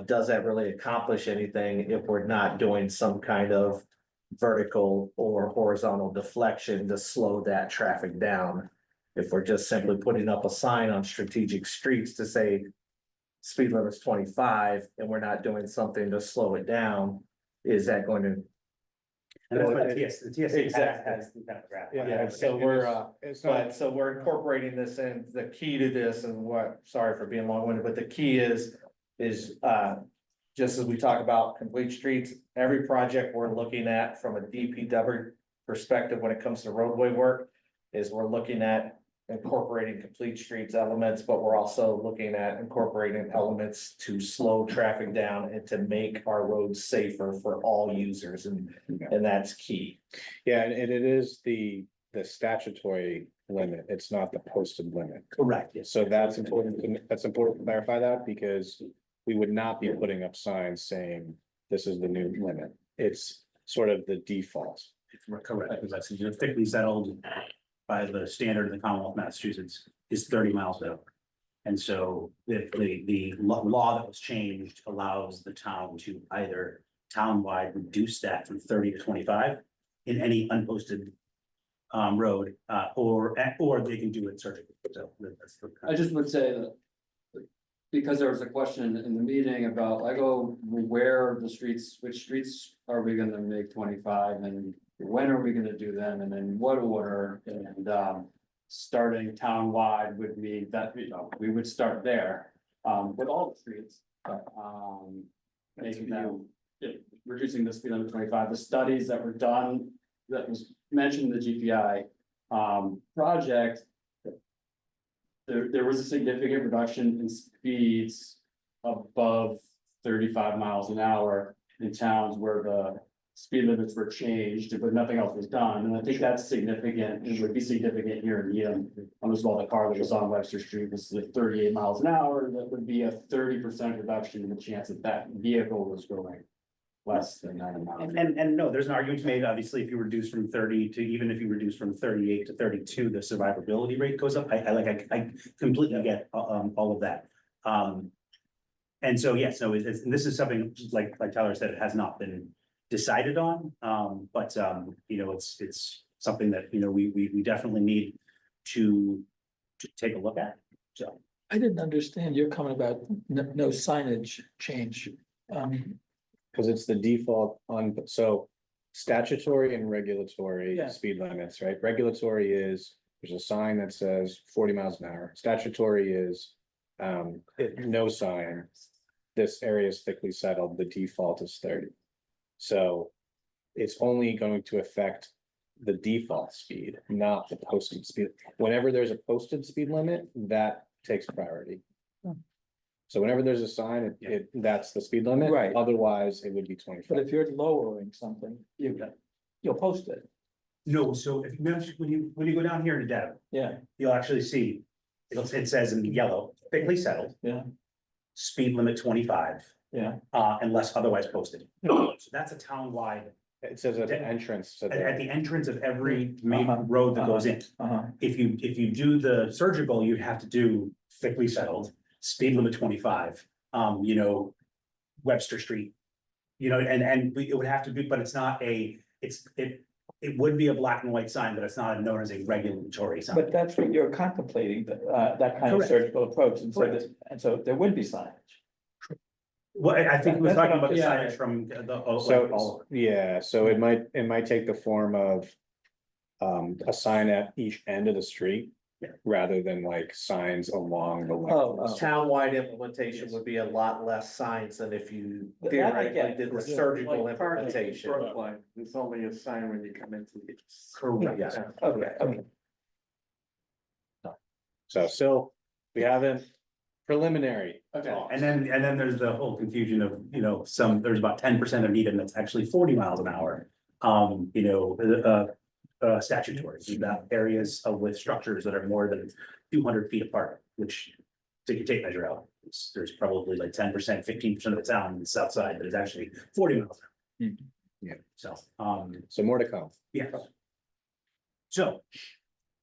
does that really accomplish anything if we're not doing some kind of vertical or horizontal deflection to slow that traffic down? If we're just simply putting up a sign on strategic streets to say speed limit's 25 and we're not doing something to slow it down, is that going to? And that's what the TSA Exactly. has the kind of graph. Yeah, so we're, It's not, so we're incorporating this in. The key to this, and what, sorry for being long-winded, but the key is just as we talk about complete streets, every project we're looking at from a DPW perspective when it comes to roadway work is we're looking at incorporating complete streets elements, but we're also looking at incorporating elements to slow traffic down and to make our roads safer for all users, and that's key. yeah, and it is the statutory limit, it's not the posted limit. Correct, yes. So that's important to clarify that, because we would not be putting up signs saying this is the new limit. It's sort of the default. Correct, because that's thickly settled by the standard in the Commonwealth of Massachusetts is 30 miles an hour. And so the law that was changed allows the town to either townwide reduce that from 30 to 25 in any unposted road, or they can do it surgically. So that's the. I just would say that. Because there was a question in the meeting about, like, oh, where are the streets, which streets are we gonna make 25, and when are we gonna do them, and in what order, and starting townwide would mean that, you know, we would start there with all the streets, but making them, reducing the speed limit to 25. The studies that were done, that was mentioned in the GPI project, there was a significant reduction in speeds above 35 miles an hour in towns where the speed limits were changed, but nothing else was done. And I think that's significant. It would be significant here in Needham. As well, the car that was on Webster Street was like 38 miles an hour. That would be a 30% reduction in the chance that that vehicle was going less than 90 miles. And no, there's an argument to be made, obviously, if you reduce from 30 to, even if you reduce from 38 to 32, the survivability rate goes up. I completely get all of that. And so, yes, no, and this is something, like Tyler said, it has not been decided on. But you know, it's something that, you know, we definitely need to take a look at, so. I didn't understand your comment about no signage change. Because it's the default on, so statutory and regulatory Yeah. speed limits, right? Regulatory is, there's a sign that says 40 miles an hour. Statutory is no sign. This area is thickly settled, the default is 30. So it's only going to affect the default speed, not the posted speed. Whenever there's a posted speed limit, that takes priority. So whenever there's a sign, that's the speed limit. Right. Otherwise, it would be 25. But if you're lowering something, you'll post it. No, so if you mention, when you go down here to Dedham, Yeah, you'll actually see, it says in yellow, thickly settled. Yeah. Speed limit 25, yeah. unless otherwise posted. So that's a townwide It says at the entrance to at the, the entrance of every main Uh-huh. road that goes in. Uh-huh. If you do the surgical, you have to do thickly settled, speed limit 25, you know, Webster Street. You know, it would have to be, but it's not it would be a black and white sign, but it's not known as a regulatory sign. But that's what you're contemplating, that kind of Correct. surgical approach, and so Correct. and so there would be signage. Well, I think he was That's talking what about the I'm- signage from the, all so, yeah, so it might take the form of. A sign at each end of the street. Yeah. Rather than like signs along the length. Oh, of the street. Townwide implementation would be a lot less signs than if you That I theoretically get. did the Yeah. surgical Like parking in implementation. Brookline, There's only a sign when you come into it. Correct, yes. Okay. So still, we haven't preliminary. Okay. And then there's the whole confusion of, you know, there's about 10% of Needham that's actually 40 miles an hour. You know, statutory, you've got areas with structures that are more than 200 feet apart, which take your tape measure out. There's probably like 10%, 15% of the town on the south side that is actually 40 miles. an hour. Yeah. So, So more to come. yeah. So,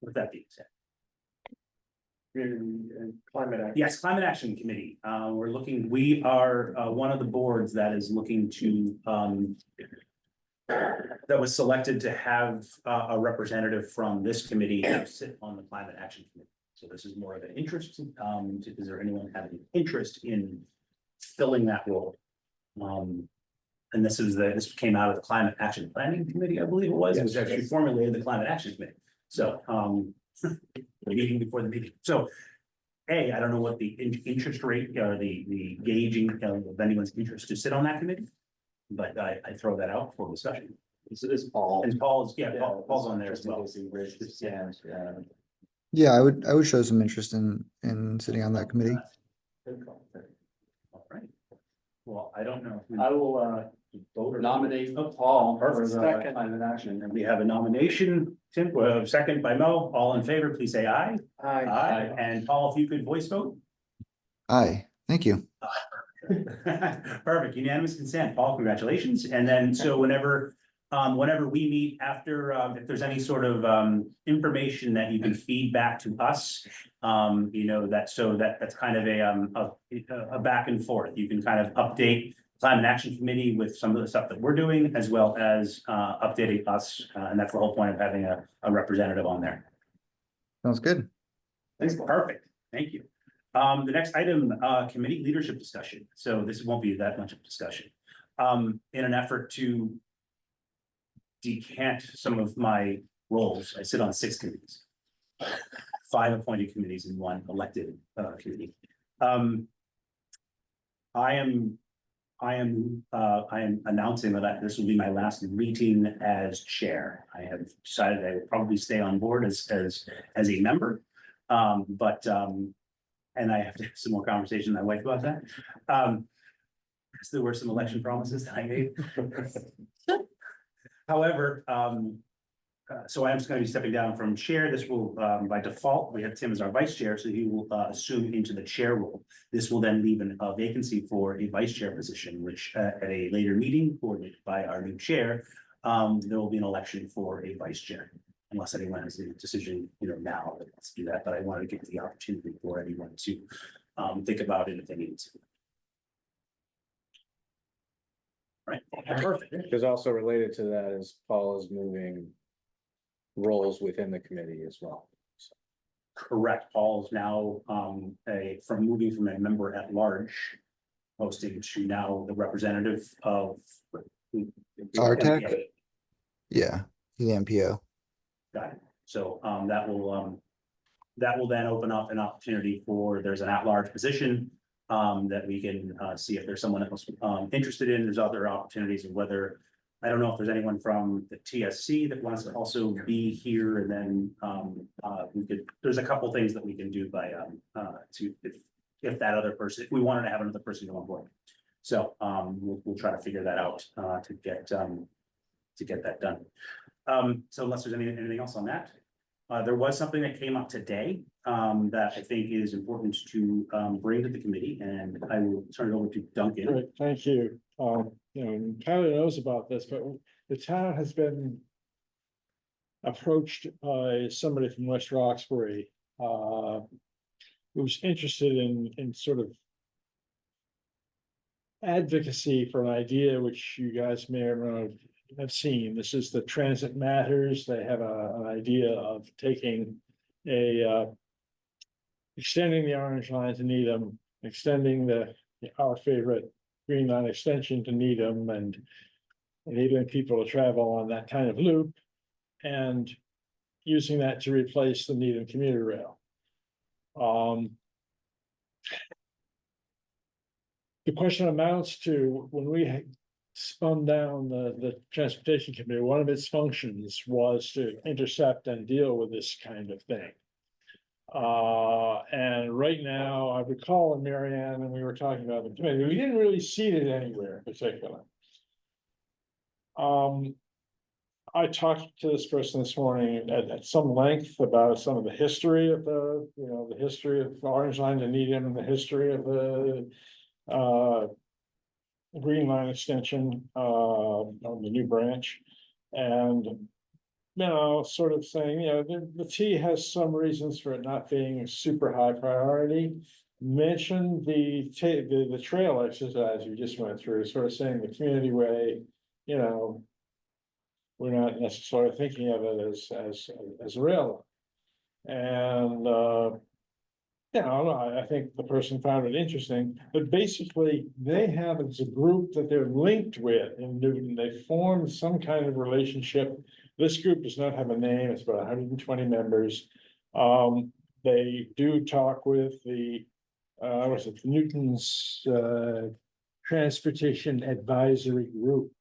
with that being said. Climate action. Yes, Climate Action Committee, we are, one of the boards that is looking to, that was selected to have, a representative from this committee to sit on the Climate Action Committee. So this is more of an interest, is there anyone having interest in filling that role? And this came out of the Climate Action Planning Committee, I believe it was, which actually formulated the Climate Action Committee. So, the meeting before the meeting. So, I don't know what the interest rate or the gauging of anyone's interest to sit on that committee. But I throw that out for discussion. It's Paul. And Paul's on there as well. Yeah, I would show some interest in sitting on that committee. All right. Well, I don't know. I will nominate Paul for the Perfect. climate action. And we have a nomination, Tim, second by Mo, all in favor, please say aye. Hi. And Paul, if you could voice vote. Aye, thank you. Perfect, unanimous consent. Paul, congratulations. And then, so whenever we meet after, if there's any sort of, information that you can feed back to us, you know, that's kind of a back and forth. You can kind of update Climate Action Committee with some of the stuff that we're doing, as well as, updating us. And that's the whole point of having a representative on there. Sounds good. Thanks, perfect, thank you. The next item, committee leadership discussion. So this won't be that much of a discussion. In an effort to decant some of my roles, I sit on 6 committees. 5 appointed committees and 1 elected committee. I am announcing that this will be my last meeting as chair. I have decided I will probably stay on board as a member. And I have to have some more conversation with my wife about that. Because there were some election promises that I made. However, so I am just going to be stepping down from chair. This will, by default, we have Tim as our vice chair, so he will assume into the chair role. This will then leave a vacancy for a vice chair position, which at a later meeting coordinated by our new chair, there will be an election for a vice chair. Unless anyone has a decision, you know, now, let's do that, but I wanted to give the opportunity for anyone to think about it if they need to. Right, perfect. Because also related to that is Paul is moving roles within the committee as well. Correct, Paul is now moving from a member at large posting to now the representative of RTEC? Yeah, the MPO. Got it. So that will then open up an opportunity for, there's an at-large position that we can see if there's someone else interested in. There's other opportunities of whether, I don't know if there's anyone from the TSC that wants to also be here, and then there's a couple things that we can do by if that other person, if we wanted to have another person go on board. So we'll try to figure that out to get that done. So unless there's anything else on that, there was something that came up today that I think is important to bring to the committee, and I will turn it over to Duncan. Great, thank you. You know, Tyler knows about this, but the town has been approached by somebody from West Roxbury, who's interested in sort of advocacy for an idea which you guys may or may not have seen. This is the Transit Matters. They have an idea of taking extending the Orange Line to Needham, extending our favorite Green Line extension to Needham, and enabling people to travel on that kind of loop, and using that to replace the Needham commuter rail. The question amounts to, when we spun down the Transportation Committee, one of its functions was to intercept and deal with this kind of thing. And right now, I recall in Marianne, and we were talking about the committee, we didn't really see it anywhere in particular. I talked to this person this morning at some length about some of the history of the history of Orange Line to Needham, and the history of the Green Line extension on the new branch. And sort of saying, the T has some reasons for it not being a super high priority. Mentioned the trail exercise you just went through, sort of saying the community way, we're not necessarily thinking of it as a rail. And I think the person found it interesting, but basically they have, as a group that they're linked with in Newton, they formed some kind of relationship. This group does not have a name, it's about 120 members. They do talk with the, Newton's Transportation Advisory Group,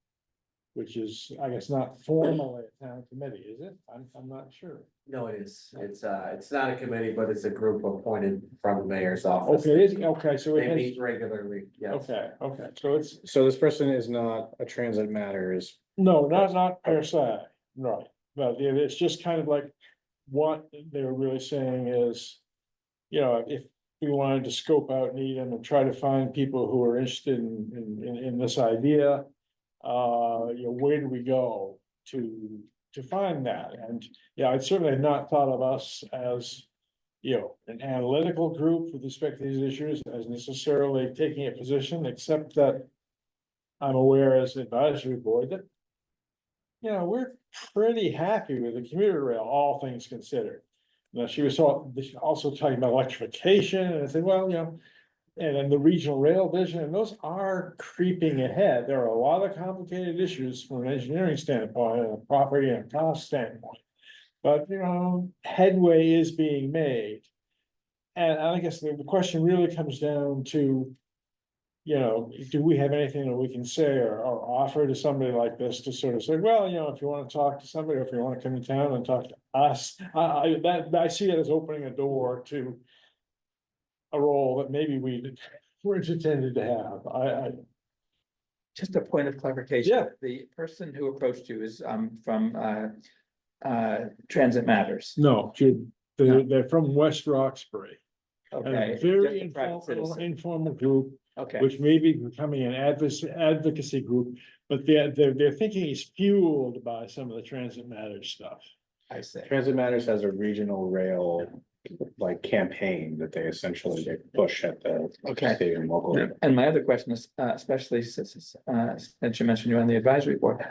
which is, I guess, not formally a town committee, is it? I'm not sure. No, it is. It's not a committee, but it's a group appointed from the mayor's office. Okay, so it They has, meet regularly, yes. okay, so it's, So this person is not a Transit Matters. no, not per se, right, but it's just kind of like, what they were really saying is, if we wanted to scope out Needham and try to find people who are interested in this idea, where do we go to find that? And I'd certainly not thought of us as, an analytical group with respect to these issues as necessarily taking a position, except that I'm aware as an advisory board that, we're pretty happy with the commuter rail, all things considered. Now, she was also talking about electrification, and I said, well, and then the regional rail vision, and those are creeping ahead. There are a lot of complicated issues from an engineering standpoint, and a property and a cost standpoint. But, headway is being made. And I guess the question really comes down to, do we have anything that we can say or offer to somebody like this to sort of say, well, if you want to talk to somebody, or if you want to come to town and talk to us, I see it as opening a door to a role that maybe we weren't intended to have. Just a point of clarification. Yeah. The person who approached you is from Transit Matters. No, they're from West Roxbury. And Okay. a very Just a private citizen. informal group, Okay, which may be becoming an advocacy group, but their thinking is fueled by some of the Transit Matters stuff. I see. Transit Matters has a regional rail campaign that they essentially push at the Okay. state and local. And my other question is, especially since you mentioned you're on the advisory board,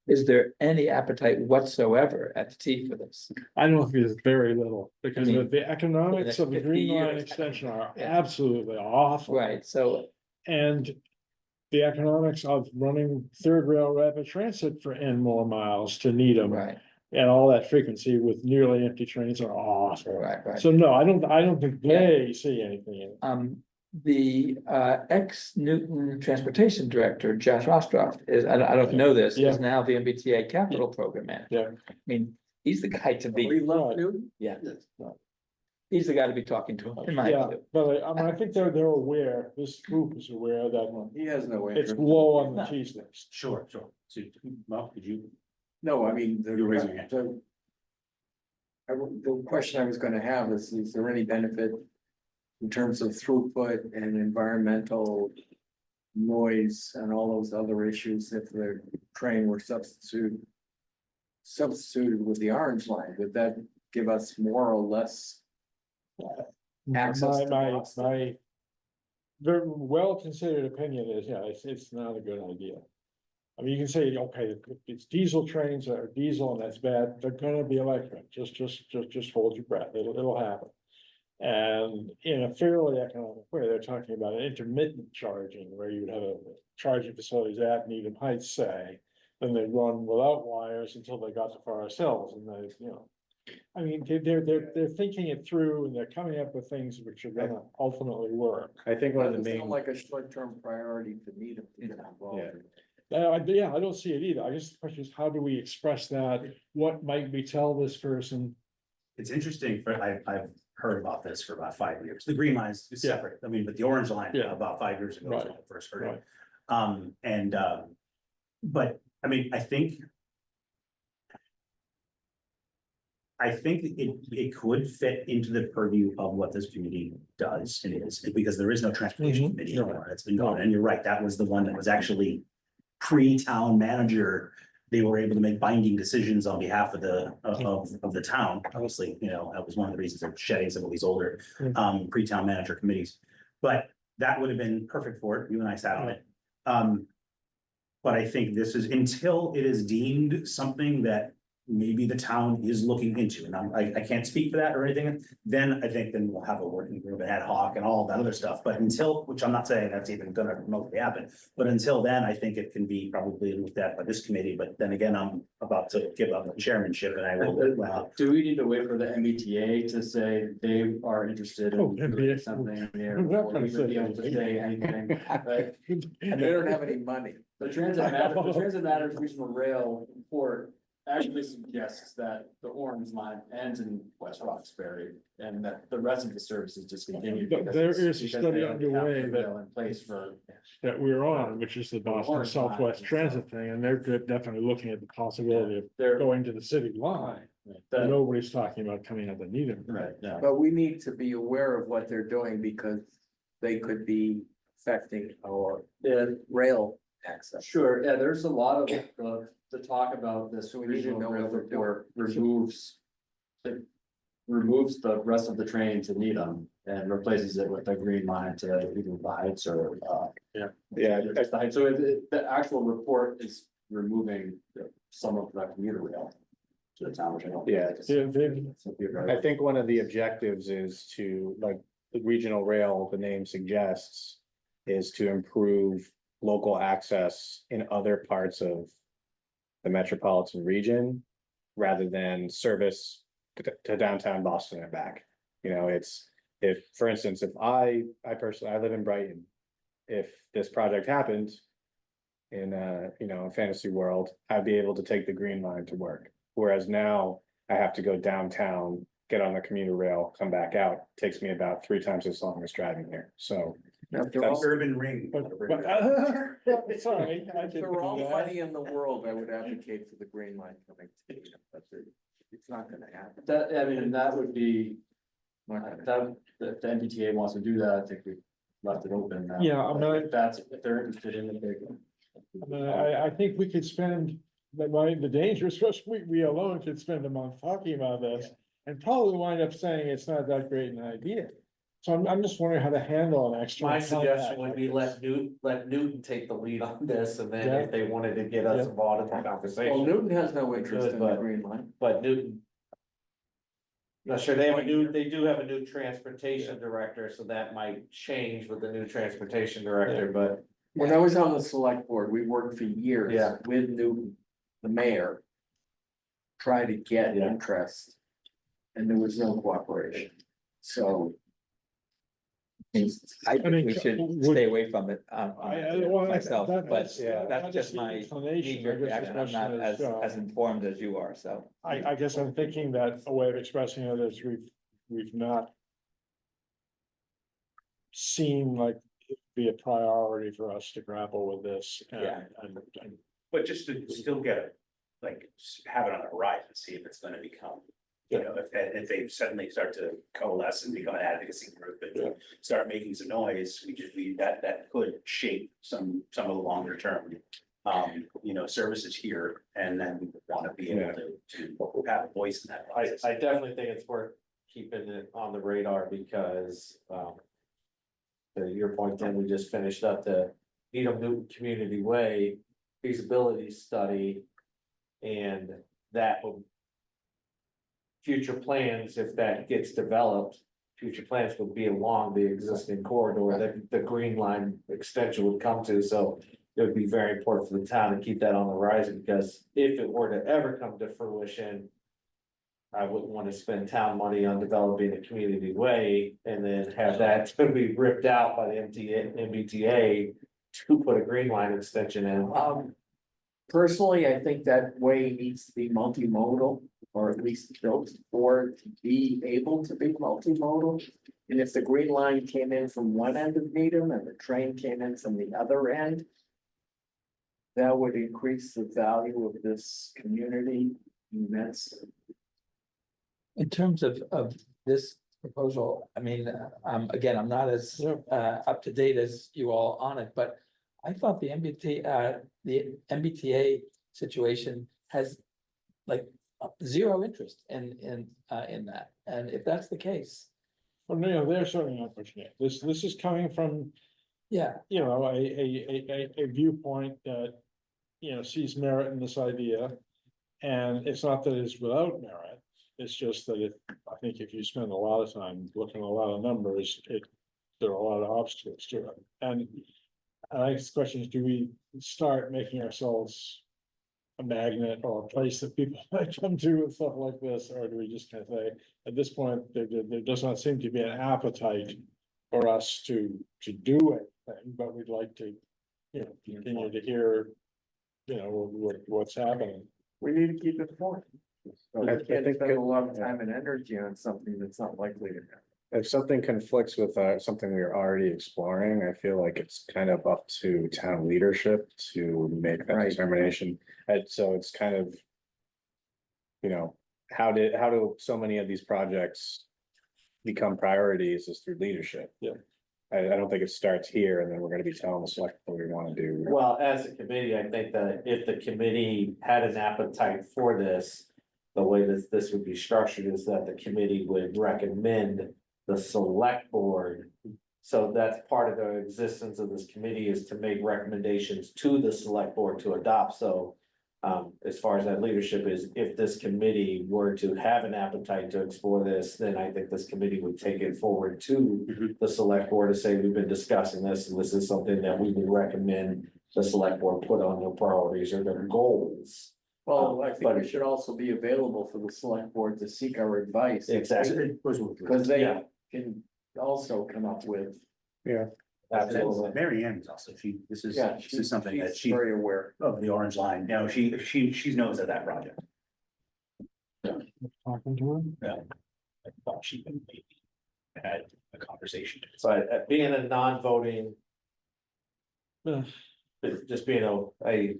is there any appetite whatsoever at the T for this? I don't think there's very little, because I mean, the economics for of the the next 50 Green Line years. extension are Yeah. absolutely awful. Right, so, And the economics of running third rail rapid transit for N more miles to Needham right, and all that frequency with nearly empty trains are awful. right. So no, I don't think they see anything in it. The ex-Newton Transportation Director, Josh Ostroff, I don't know this, Yeah. is now the MBTA Capital Program Manager. Yeah. I mean, he's the guy to We be, love Newton. yeah. He's the guy to be talking to, in my Yeah, view. but I think they're aware, this group is aware that He has no it's low on the cheese list. Sure. So, Mark, did you? No, I mean, You're raising your hand. the question I was gonna have is there any benefit in terms of throughput and environmental noise and all those other issues if the train were substituted with the orange line, would that give us more or less? Access to Boston. My very well-considered opinion is, yeah, it's not a good idea. I mean, you can say, okay, if it's diesel trains that are diesel and that's bad, they're gonna be electric, just hold your breath, it'll happen. And in a fairly economic way, they're talking about an intermittent charging, where you would have a charging facilities at Needham Heights, say. Then they run without wires until they got to Forest Hills, and they, you know. I mean, they're thinking it through, and they're coming up with things which are gonna ultimately work. I think one of the Doesn't main. sound like a short-term priority to meet them. Yeah, I don't see it either. I guess the question is, how do we express that? What might we tell this person? It's interesting, I've heard about this for about 5 years. The green line is Yeah. separate. I mean, but the orange line, Yeah. about 5 years ago, was when I Right. first heard it. But I mean, I think it could fit into the purview of what this committee does and is, because there is no transportation Mhm. committee Right. anymore. It's been gone, and you're right, that was the one that was actually pre-town manager. They were able to make binding decisions on behalf of the town. Obviously, you know, that was one of the reasons of shedding some of these older pre-town manager committees. But that would have been perfect for it. You and I sat on it. But I think this is, until it is deemed something that maybe the town is looking into, and I can't speak for that or anything, then I think then we'll have a working group, an ad hoc and all that other stuff. But until, which I'm not saying that's even gonna remotely happen, but until then, I think it can be probably looked at by this committee. But then again, I'm about to give up the chairmanship, and I will, Do we need to wait for the MBTA to say they are interested Oh, in MBTA. doing something here? I'm not Before gonna we would be able to say say anything, but And they don't have any money. the Transit Matters Regional Rail report actually suggests that the orange line ends in West Roxbury and that the rest of the services just continue. because There it's- is a because study they already have underway the that- rail in place for. That we're on, which is the Boston orange line Southwest and Transit stuff. thing, and they're definitely looking at the possibility of They're, going to the city line. the- Nobody's talking about coming out the Needham. right, yeah. But we need to be aware of what they're doing because they could be affecting our rail access. Sure, yeah, there's a lot of, the talk about this So we need to regional know rail what they're doing. report removes. It removes the rest of the train to Needham and replaces it with the green line to either the Heights or, Yeah, just the Heights. So the actual report is removing some of the commuter rail to the town, which I don't. think Yeah. is- Yeah, would be a very- I think one of the objectives is to, like, the regional rail, the name suggests, is to improve local access in other parts of the metropolitan region, rather than service to downtown Boston and back. You know, if, for instance, if I personally, I live in Brighton. If this project happened in a fantasy world, I'd be able to take the green line to work. Whereas now I have to go downtown, get on the commuter rail, come back out. Takes me about 3 times as long as driving here. So Now, if they're That's- all, urban ring. sorry. I if didn't they're all do that. money in the world, I would advocate for the green line coming to me, but it's not gonna happen. That, I mean, that would be, Not gonna happen. that, if the MBTA wants to do that, I think we left it open. Yeah, I'm not- If they're interested in it, they can. I think we could spend, the dangerous for us, we alone could spend a month talking about this. And probably wind up saying it's not that great an idea. So I'm just wondering how to handle an extra. My suggestion would be let Newton take the lead on this, and then if they wanted to get us Yeah. involved in the Well, conversation, Newton has no interest in the But- green line. but Newton. Not sure, they do have a new transportation director, so that might change with the new transportation director, but. When I was on the select board, we worked for years Yeah. with Newton, the mayor. Try to get Yeah. interest. And there was no cooperation, so. I mean, think we should would- stay away from it, Well, myself, but yeah, that's just my knee-jerk reaction. I'm not as informed as you are, so. I guess I'm thinking that a way of expressing it is we've not. Seen like it'd be a priority for us to grapple with this Yeah. and But just to still get it, like, have it on the horizon, see if it's gonna become You know, if they suddenly start to coalesce and become an advocacy group and start making some noise, that could shape some of the longer term. You know, services here, and then want to be able to have a voice in that process. I definitely think it's worth keeping it on the radar because, to your point, then we just finished up the Needham Newton Community Way feasibility study. And that will. Future plans, if that gets developed, future plans would be along the existing corridor that the Green Line extension would come to, so. It would be very important for the town to keep that on the horizon, because if it were to ever come to fruition. I wouldn't want to spend town money on developing a community way and then have that to be ripped out by the MBTA. To put a Green Line extension in. Personally, I think that way needs to be multimodal, or at least built for it to be able to be multimodal. And if the Green Line came in from one end of Needham and the train came in from the other end. That would increase the value of this community immensely. In terms of this proposal, I mean, again, I'm not as up to date as you all on it, but I thought the MBTA situation has like zero interest in that, and if that's the case. Well, no, they're certainly not pushing it. This is coming from, Yeah, you know, a viewpoint that, you know, sees merit in this idea. And it's not that it's without merit, it's just that I think if you spend a lot of time looking at a lot of numbers, there are a lot of obstacles to it. And I guess the question is, do we start making ourselves a magnet or a place that people might come to and stuff like this, or do we just kind of say, at this point, there does not seem to be an appetite for us to do anything, but we'd like to, you know, continue to hear, you know, what's happening. We need to keep it informed. We I can't think spend a lot of time and energy on something that's not likely to happen. If something conflicts with something we're already exploring, I feel like it's kind of up to town leadership to make that Right. determination. And so it's kind of, you know, how do so many of these projects become priorities is through leadership. Yeah. I don't think it starts here and then we're gonna be telling the select what we want to do. Well, as a committee, I think that if the committee had an appetite for this. The way that this would be structured is that the committee would recommend the select board. So that's part of the existence of this committee is to make recommendations to the select board to adopt, so. As far as that leadership is, if this committee were to have an appetite to explore this, then I think this committee would take it forward to. The select board to say, we've been discussing this, and this is something that we would recommend the select board put on their priorities or their goals. Well, I think it should also be available for the select board to seek our advice. Exactly. Because they Yeah. can also come up with. Absolutely. Mary Ann is also, this is something that she's very aware. of the orange line, you know, she knows of that project. Talking to him? I thought she maybe had a conversation. But being a non-voting, Yeah. just being a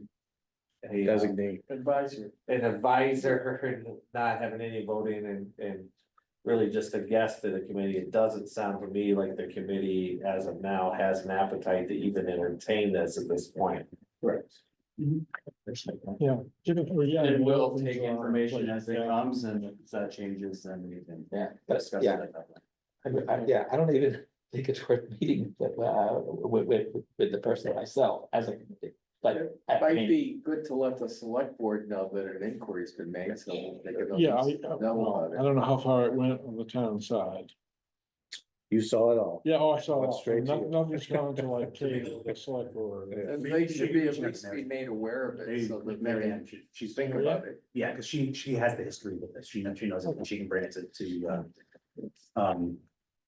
Designate. Advisor. an advisor and not having any voting and really just a guest to the committee, it doesn't sound to me like the committee as of now has an appetite to even entertain this at this point. Right. Yeah. And we'll take information as it comes, and if that changes, then we can discuss it yeah. at that point. I don't even think it's worth meeting with the person myself as a committee. But It I might mean, be good to let the select board know that an inquiry's been made, so they can. Yeah, at least know about I don't know how far it went on the town side. You saw it all. Yeah, I saw Went that. straight to you. Nothing's gone to like Kate or the select board. Yeah. And they should be at least be made aware of it, so that Mary they Ann, can she's think about it. Yeah, because she has the history with this. She knows it and she can bring it to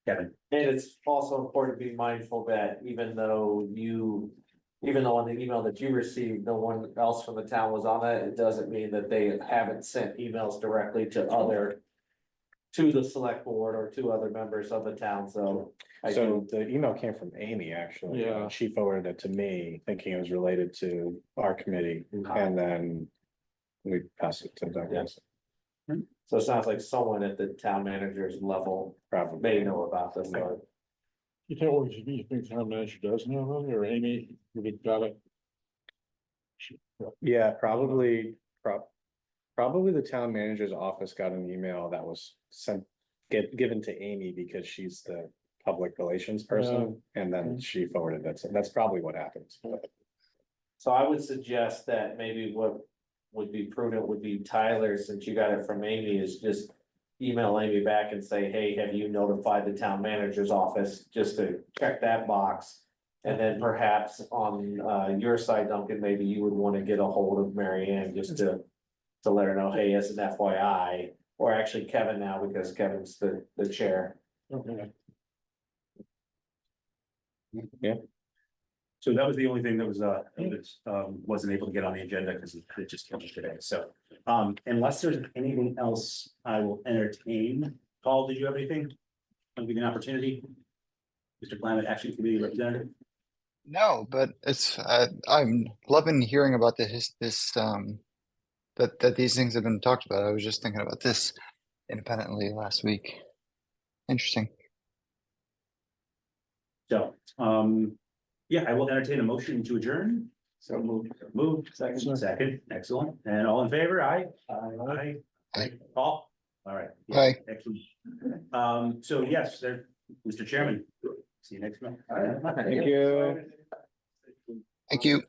Kevin. And it's also important to be mindful that even though on the email that you received, no one else from the town was on it, it doesn't mean that they haven't sent emails directly to the select board or to other members of the town, so. So the email came from Amy, actually. Yeah. She forwarded it to me, thinking it was related to our committee, and then we passed it to Douglas. So it sounds like someone at the town manager's level Probably. may know about this, or You think town manager does know it, or Amy, would have got it? Yeah, probably, probably the town manager's office got an email that was given to Amy because she's the public relations person, and then she forwarded that, so that's probably what happens. so I would suggest that maybe what would be prudent would be Tyler, since you got it from Amy, is just email Amy back and say, hey, have you notified the town manager's office, just to check that box. And then perhaps on your side, Duncan, maybe you would want to get a hold of Mary Ann just to let her know, hey, as an FYI, or actually Kevin now, because Kevin's the chair. Okay. So that was the only thing that was, wasn't able to get on the agenda because it just came today, so. Unless there's anything else, I will entertain. Paul, did you have anything? I'll give you an opportunity. Mr. Climate Action Committee Representative. No, but it's, I'm loving hearing about that these things have been talked about. I was just thinking about this independently last week. Interesting. So, yeah, I will entertain a motion to adjourn. So moved, second, excellent. And all in favor, aye? Aye. Aye. Paul? All right. Yeah, Aye. excellent. So yes, there, Mr. Chairman, see you next month. Thank you. Thank you.